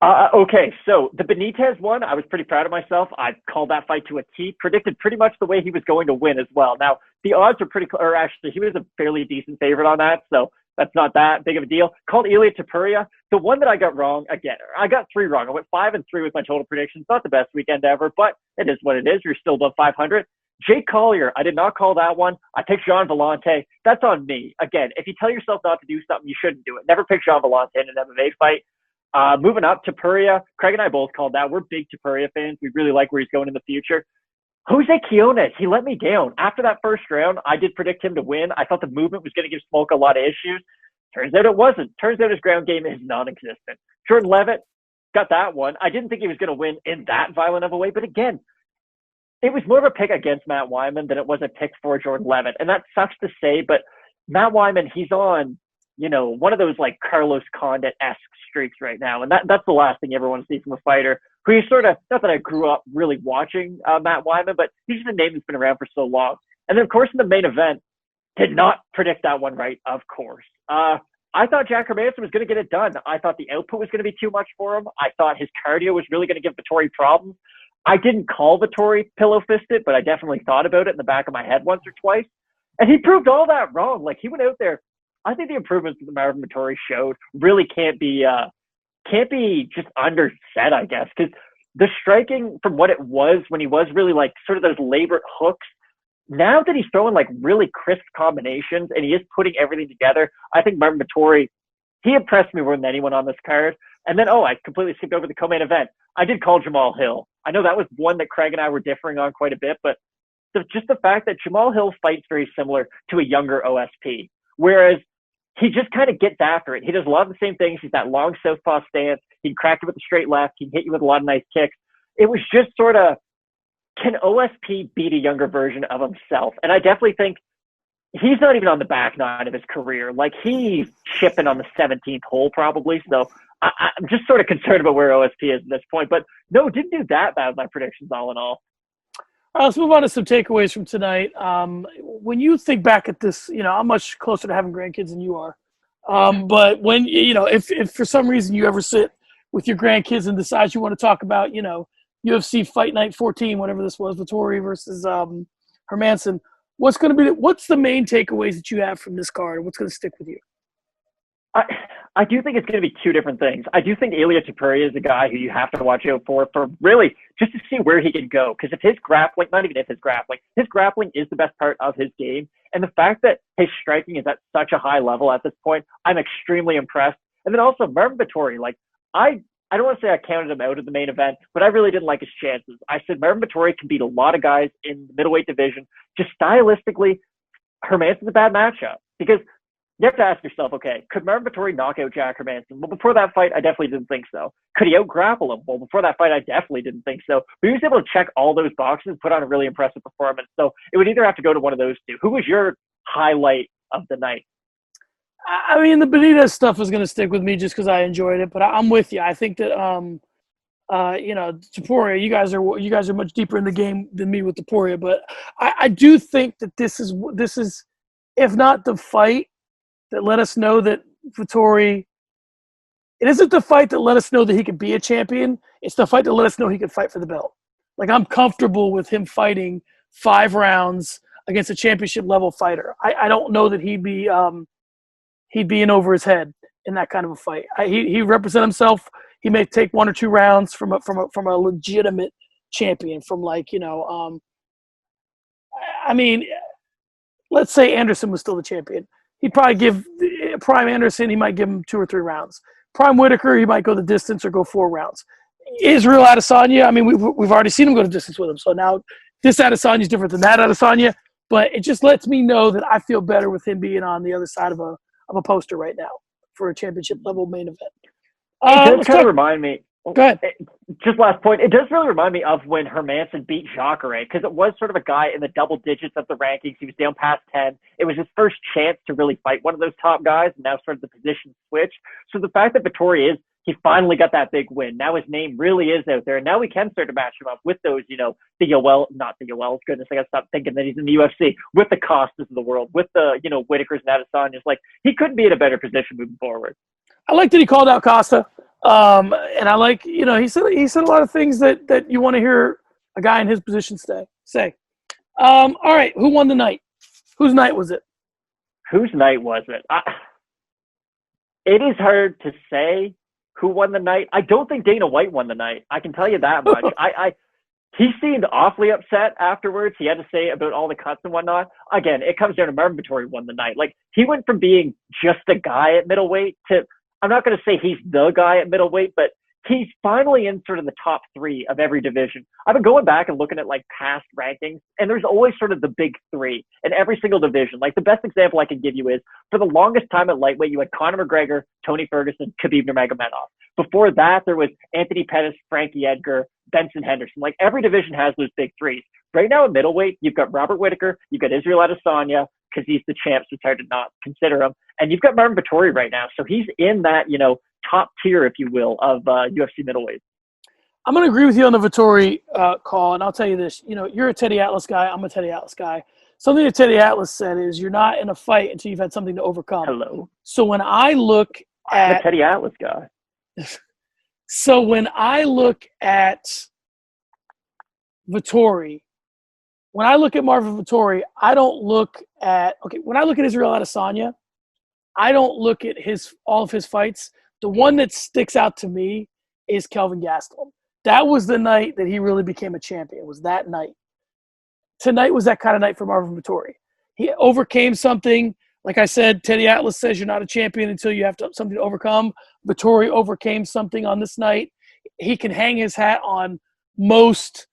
Okay, so the Benitez one, I was pretty proud of myself. I called that fight to a T, predicted pretty much the way he was going to win as well. Now, the odds are pretty – or actually, he was a fairly decent favorite on that, so That's not that big of a deal. Called Ilia Topuria. The one that I got wrong, again, I got 3 wrong. I went 5-3 with my total predictions. Not the best weekend ever, but it is what it is. You're still above 500. Jake Collier, I did not call that one. I picked Gian Villante. That's on me. Again, if you tell yourself not to do something, you shouldn't do it. Never pick Gian Villante in an MMA fight. Moving up, Topuria. Craig and I both called that. We're big Topuria fans. We really like where he's going in the future. Jose Quinones, he let me down. After that first round, I did predict him to win. I thought the movement was going to give Smolka a lot of issues. Turns out it wasn't. Turns out his ground game is non-existent. Jordan Levitt got that one. I didn't think he was going to win in that violent of a way, but again, it was more of a pick against Matt Wiman than it was a pick for Jordan Levitt. And that sucks to say, but Matt Wiman, he's on, one of those like Carlos Condit-esque streaks right now. And that's the last thing you ever want to see from a fighter who you sort of, not that I grew up really watching Matt Wiman, but he's just a name that's been around for so long. And then, of course, in the main event, did not predict that one right, of course. I thought Jack Hermansson was going to get it done. I thought the output was going to be too much for him. I thought his cardio was really going to give Vettori problems. I didn't call Vettori pillow-fisted, but I definitely thought about it in the back of my head once or twice. And he proved all that wrong. Like, he went out there. I think the improvements that Marvin Vettori showed really can't be just underset, I guess, because the striking from what it was when he was really like sort of those labored hooks, now that he's throwing like really crisp combinations and he is putting everything together, I think Marvin Vettori, he impressed me more than anyone on this card. And then, I completely skipped over the co-main event. I did call Jamahal Hill. I know that was one that Craig and I were differing on quite a bit, but just the fact that Jamahal Hill fights very similar to a younger OSP, whereas he just kind of gets after it. He does a lot of the same things. He's that long southpaw stance. He can crack you with a straight left. He can hit you with a lot of nice kicks. It was just sort of, can OSP beat a younger version of himself? And I definitely think he's not even on the back nine of his career. Like, he's chipping on the 17th hole probably. So I'm just sort of concerned about where OSP is at this point. But no, didn't do that bad with my predictions all in all. All right, let's move on to some takeaways from tonight. When you think back at this, I'm much closer to having grandkids than you are. But when, if for some reason you ever sit with your grandkids and decide you want to talk about, UFC Fight Night 14, whatever this was, Vettori versus Hermansson, what's the main takeaways that you have from this card, and what's going to stick with you? I do think it's going to be two different things. I do think Ilia Topuria is a guy who you have to watch out for really just to see where he can go. Because if his grappling, not even if his grappling is the best part of his game. And the fact that his striking is at such a high level at this point, I'm extremely impressed. And then also Marvin Vettori, like I don't want to say I counted him out of the main event, but I really didn't like his chances. I said Marvin Vettori can beat a lot of guys in the middleweight division. Just stylistically, Hermansson's a bad matchup because you have to ask yourself, okay, could Marvin Vettori knock out Jack Hermansson? Well, before that fight, I definitely didn't think so. Could he out-grapple him? Well, before that fight, I definitely didn't think so. But he was able to check all those boxes, put on a really impressive performance. So it would either have to go to one of those two. Who was your highlight of the night? I mean, the Benitez stuff is going to stick with me just because I enjoyed it. But I'm with you. I think that, Topuria, you guys are much deeper in the game than me with Topuria. But I do think that this is, if not the fight that let us know that Vettori, it isn't the fight that let us know that he could be a champion. It's the fight that let us know he could fight for the belt. Like, I'm comfortable with him fighting 5 rounds against a championship level fighter. I don't know that he'd be in over his head in that kind of a fight. He represent himself. He may take 1 or 2 rounds from a legitimate champion. Let's say Anderson was still the champion. He'd probably give Prime Anderson, he might give him 2 or 3 rounds. Prime Whitaker, he might go the distance or go 4 rounds. Israel Adesanya, I mean, we've already seen him go the distance with him. So now this Adesanya is different than that Adesanya, but it just lets me know that I feel better with him being on the other side of a poster right now for a championship level main event. It does kind of remind me. Go ahead. Just last point. It does really remind me of when Hermansson beat Jacare, because it was sort of a guy in the double digits of the rankings. He was down past 10. It was his first chance to really fight one of those top guys, and now sort of the position switch. So the fact that Vettori he finally got that big win. Now his name really is out there, and now we can start to match him up with those, not the Yoels, goodness, I got to stop thinking that he's in the UFC, with the Costas of the world, with the, Whitakers and Adesanyas. Like, he couldn't be in a better position moving forward. I like that he called out Costa. And I like, he said a lot of things that you want to hear a guy in his position say. All right, who won the night? Whose night was it? Whose night was it? It is hard to say who won the night. I don't think Dana White won the night. I can tell you that much. He seemed awfully upset afterwards. He had to say about all the cuts and whatnot. Again, it comes down to Marvin Vettori won the night. Like, he went from being just a guy at middleweight to, I'm not going to say he's the guy at middleweight, but he's finally in sort of the top 3 of every division. I've been going back and looking at like past rankings, and there's always sort of the big 3 in every single division. Like, the best example I can give you is, for the longest time at lightweight, you had Conor McGregor, Tony Ferguson, Khabib Nurmagomedov. Before that, there was Anthony Pettis, Frankie Edgar, Benson Henderson. Like, every division has those big 3s. Right now at middleweight, you've got Robert Whittaker, you've got Israel Adesanya, because he's the champ, so it's hard to not consider him. And you've got Marvin Vettori right now. So he's in that, top tier, if you will, of UFC middleweight. I'm going to agree with you on the Vettori call, and I'll tell you this. You're a Teddy Atlas guy. I'm a Teddy Atlas guy. Something that Teddy Atlas said is you're not in a fight until you've had something to overcome. Hello. So when I look at... I'm a Teddy Atlas guy. So when I look at Vettori, when I look at Marvin Vettori, I don't look at – okay, when I look at Israel Adesanya, I don't look at all of his fights. The one that sticks out to me is Kelvin Gastelum. That was the night that he really became a champion, was that night. Tonight was that kind of night for Marvin Vettori. He overcame something. Like I said, Teddy Atlas says you're not a champion until you have something to overcome. Vettori overcame something on this night. He can hang his hat on most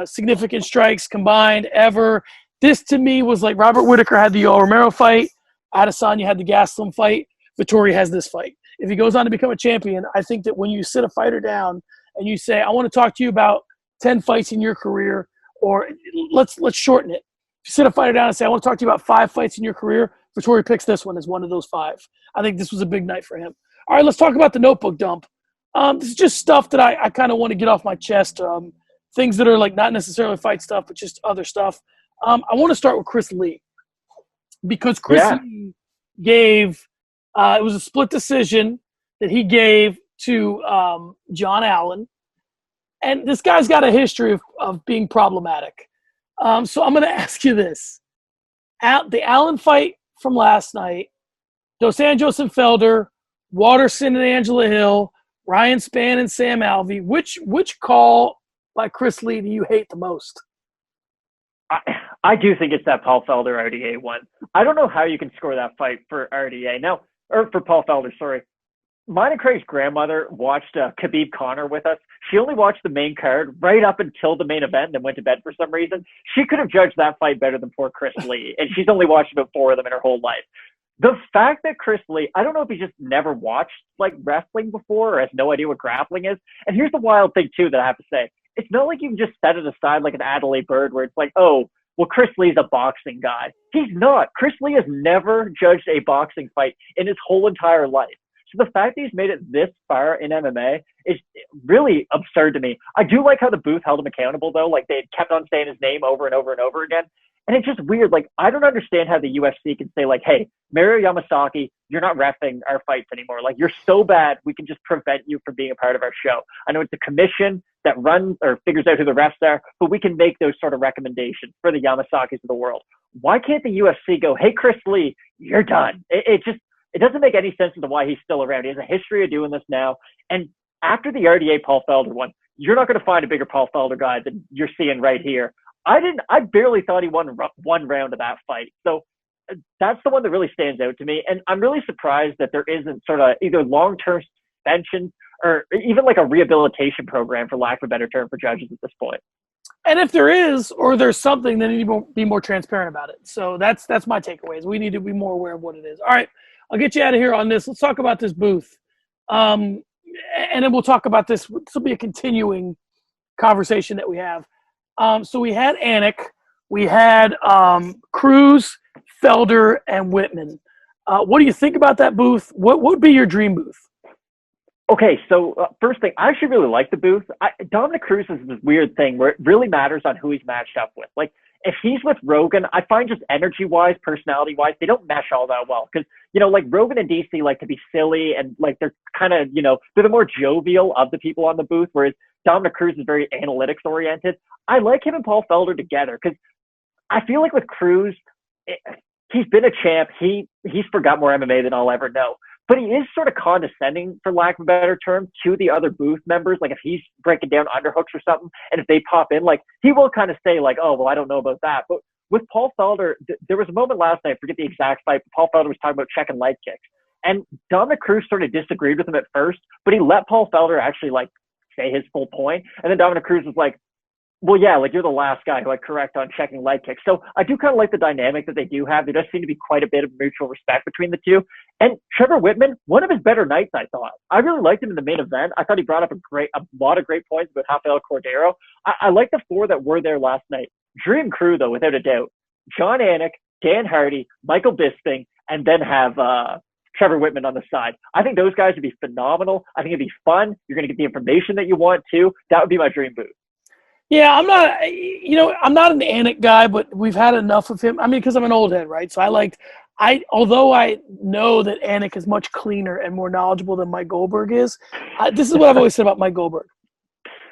significant strikes combined ever. This, to me, was like Robert Whittaker had the Yoel Romero fight. Adesanya had the Gastelum fight. Vettori has this fight. If he goes on to become a champion, I think that when you sit a fighter down and you say, I want to talk to you about 10 fights in your career, or let's shorten it. If you sit a fighter down and say, I want to talk to you about 5 fights in your career, Vettori picks this one as one of those 5. I think this was a big night for him. All right, let's talk about the notebook dump. This is just stuff that I kind of want to get off my chest. Things that are like not necessarily fight stuff, but just other stuff. I want to start with Chris Lee. Because Chris Lee gave it was a split decision that he gave to John Allan. And this guy's got a history of being problematic. So I'm going to ask you this. The Allan fight from last night, Dos Anjos and Felder, Waterson and Angela Hill, Ryan Spann and Sam Alvey, which call by Chris Lee do you hate the most? I do think it's that Paul Felder RDA one. I don't know how you can score that fight for RDA. Or for Paul Felder, sorry. Mine and Craig's grandmother watched Khabib Conor with us. She only watched the main card right up until the main event and then went to bed for some reason. She could have judged that fight better than poor Chris Lee, and she's only watched about 4 of them in her whole life. The fact that Chris Lee, I don't know if he just never watched like wrestling before or has no idea what grappling is. And here's the wild thing too that I have to say. It's not like you can just set it aside like an Adelaide Bird where it's like, oh, well, Chris Lee's a boxing guy. He's not. Chris Lee has never judged a boxing fight in his whole entire life. So the fact that he's made it this far in MMA is really absurd to me. I do like how the booth held him accountable, though. Like, they had kept on saying his name over and over and over again. And it's just weird. Like, I don't understand how the UFC can say, like, hey, Mario Yamasaki, you're not reffing our fights anymore. Like, you're so bad, we can just prevent you from being a part of our show. I know it's a commission that runs or figures out who the refs are, but we can make those sort of recommendations for the Yamasakis of the world. Why can't the UFC go, hey, Chris Lee, you're done? It doesn't make any sense as to why he's still around. He has a history of doing this now. And after the RDA Paul Felder one, you're not going to find a bigger Paul Felder guy than you're seeing right here. I barely thought he won one round of that fight. So that's the one that really stands out to me. And I'm really surprised that there isn't sort of either long-term suspension or even like a rehabilitation program, for lack of a better term, for judges at this point. And if there is, or there's something, then you need to be more transparent about it. So that's my takeaways. We need to be more aware of what it is. All right, I'll get you out of here on this. Let's talk about this booth. And then we'll talk about this. This will be a continuing conversation that we have. So we had Anik, we had Cruz, Felder, and Wiman. What do you think about that booth? What would be your dream booth? Okay, so first thing, I actually really like the booth. Dominic Cruz is this weird thing where it really matters on who he's matched up with. Like, if he's with Rogan, I find just energy-wise, personality-wise, they don't mesh all that well. Because, like Rogan and DC like to be silly and like they're kind of, they're the more jovial of the people on the booth, whereas Dominic Cruz is very analytics-oriented. I like him and Paul Felder together because I feel like with Cruz, he's been a champ. He's forgot more MMA than I'll ever know. but he is sort of condescending, for lack of a better term, to the other booth members. Like if he's breaking down underhooks or something, and if they pop in, like he will kind of say like, oh, well, I don't know about that. But with Paul Felder, there was a moment last night, I forget the exact fight, but Paul Felder was talking about checking leg kicks. And Dominic Cruz sort of disagreed with him at first, but he let Paul Felder actually like say his full point. And then Dominic Cruz was like, well, yeah, like you're the last guy who I correct on checking leg kicks. So I do kind of like the dynamic that they do have. There does seem to be quite a bit of mutual respect between the two. And Trevor Wittman, one of his better nights, I thought. I really liked him in the main event. I thought he brought up a lot of great points about Rafael Cordero. I like the four that were there last night. Dream crew, though, without a doubt. John Anik, Dan Hardy, Michael Bisping, and then have Trevor Wittman on the side. I think those guys would be phenomenal. I think it'd be fun. You're going to get the information that you want to. That would be my dream booth. Yeah, I'm not an Anik guy, but we've had enough of him. I mean, because I'm an old head, right? So although I know that Anik is much cleaner and more knowledgeable than Mike Goldberg is, this is what I've always said about Mike Goldberg.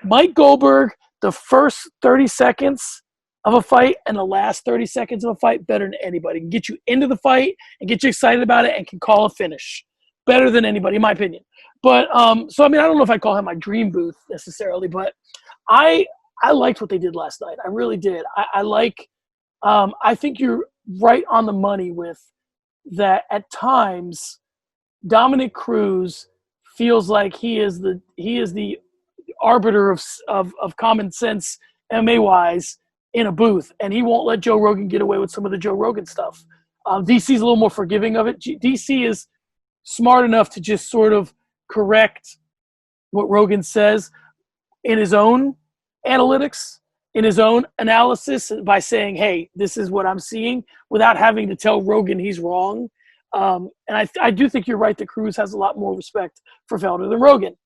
Mike Goldberg, the first 30 seconds of a fight and the last 30 seconds of a fight, better than anybody. Can get you into the fight and get you excited about it and can call a finish. Better than anybody, in my opinion. But, so, I mean, I don't know if I call him my dream booth necessarily, but I liked what they did last night. I really did. I think you're right on the money with that. At times, Dominic Cruz feels like he is the arbiter of common sense MMA wise in a booth, and he won't let Joe Rogan get away with some of the Joe Rogan stuff. DC's a little more forgiving of it. DC is smart enough to just sort of correct what Rogan says in his own analytics, in his own analysis, by saying, hey, this is what I'm seeing, without having to tell Rogan he's wrong. And I do think you're right that Cruz has a lot more respect for Felder than Rogan,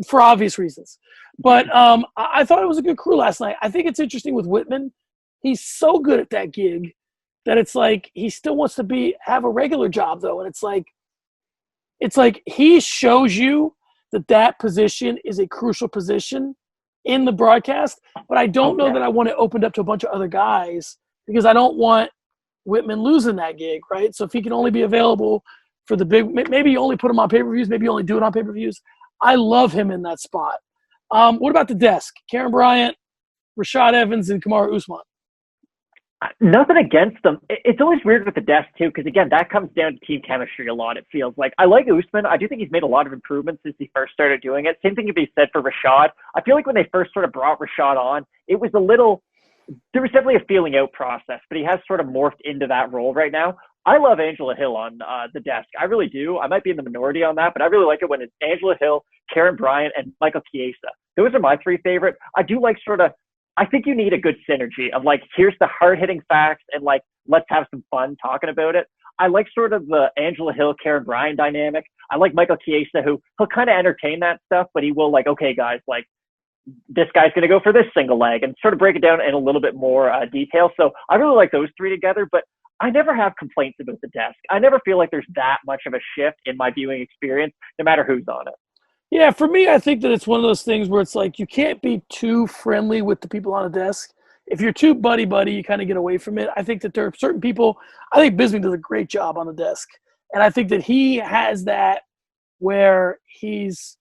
for obvious reasons. But I thought it was a good crew last night. I think it's interesting with Wittman. He's so good at that gig that it's like he still wants to have a regular job, though. And it's like he shows you that position is a crucial position in the broadcast, but I don't know that I want it opened up to a bunch of other guys, because I don't want Wittman losing that gig, right? So if he can only be available for the big, maybe you only put him on pay-per-views, maybe you only do it on pay-per-views. I love him in that spot. What about the desk? Karen Bryant, Rashad Evans, and Kamaru Usman. Nothing against them. It's always weird with the desk, too, because, again, that comes down to team chemistry a lot, it feels like. I like Usman. I do think he's made a lot of improvements since he first started doing it. Same thing can be said for Rashad. I feel like when they first sort of brought Rashad on, it was there was definitely a feeling out process, but he has sort of morphed into that role right now. I love Angela Hill on the desk. I really do. I might be in the minority on that, but I really like it when it's Angela Hill, Karen Bryant, and Michael Chiesa. Those are my three favorite. I do like I think you need a good synergy of like, here's the hard-hitting facts and like, let's have some fun talking about it. I like sort of the Angela Hill, Karen Bryant dynamic. I like Michael Chiesa, who he'll kind of entertain that stuff, but he will like, okay, guys, like this guy's going to go for this single leg and sort of break it down in a little bit more detail. So I really like those three together, but I never have complaints about the desk. I never feel like there's that much of a shift in my viewing experience, no matter who's on it. Yeah, for me, I think that it's one of those things where it's like you can't be too friendly with the people on the desk. If you're too buddy-buddy, you kind of get away from it. I think that there are certain people – I think Bisping does a great job on the desk. And I think that he has that where he's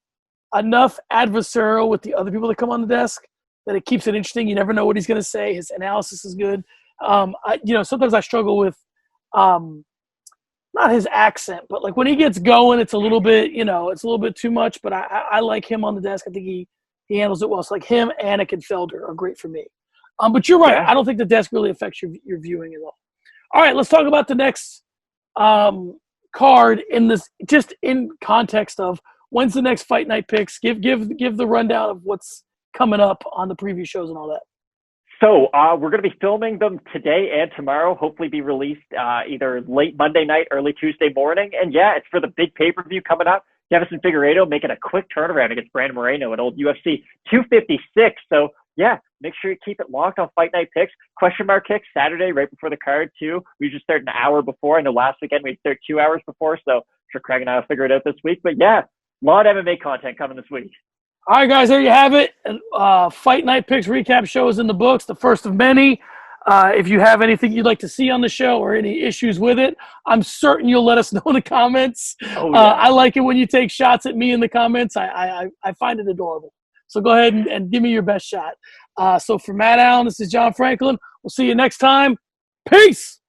enough adversarial with the other people that come on the desk that it keeps it interesting. You never know what he's going to say. His analysis is good. Sometimes I struggle with not his accent, but like when he gets going, it's a little bit, it's a little bit too much, but I like him on the desk. I think he handles it well. It's like him, Anik, and Felder are great for me. But you're right. Yeah. I don't think the desk really affects your viewing at all. All right, let's talk about the next card in this, just in context of when's the next fight night picks. Give the rundown of what's coming up on the preview shows and all that. So we're going to be filming them today and tomorrow, hopefully be released either late Monday night, early Tuesday morning. And yeah, it's for the big pay-per-view coming up. Davison Figueiredo making a quick turnaround against Brandon Moreno at old UFC 256. So yeah, make sure you keep it locked on Fight Night Picks. Question mark kicks Saturday right before the card too. We just start an hour before. I know last weekend we started 2 hours before. So I'm sure Craig and I will figure it out this week. But yeah, a lot of MMA content coming this week. All right, guys, there you have it. Fight Night Picks recap show is in the books, the first of many. If you have anything you'd like to see on the show or any issues with it, I'm certain you'll let us know in the comments. Oh, yeah. I like it when you take shots at me in the comments. I find it adorable. So go ahead and give me your best shot. So for Matt Allan, this is John Franklin. We'll see you next time. Peace.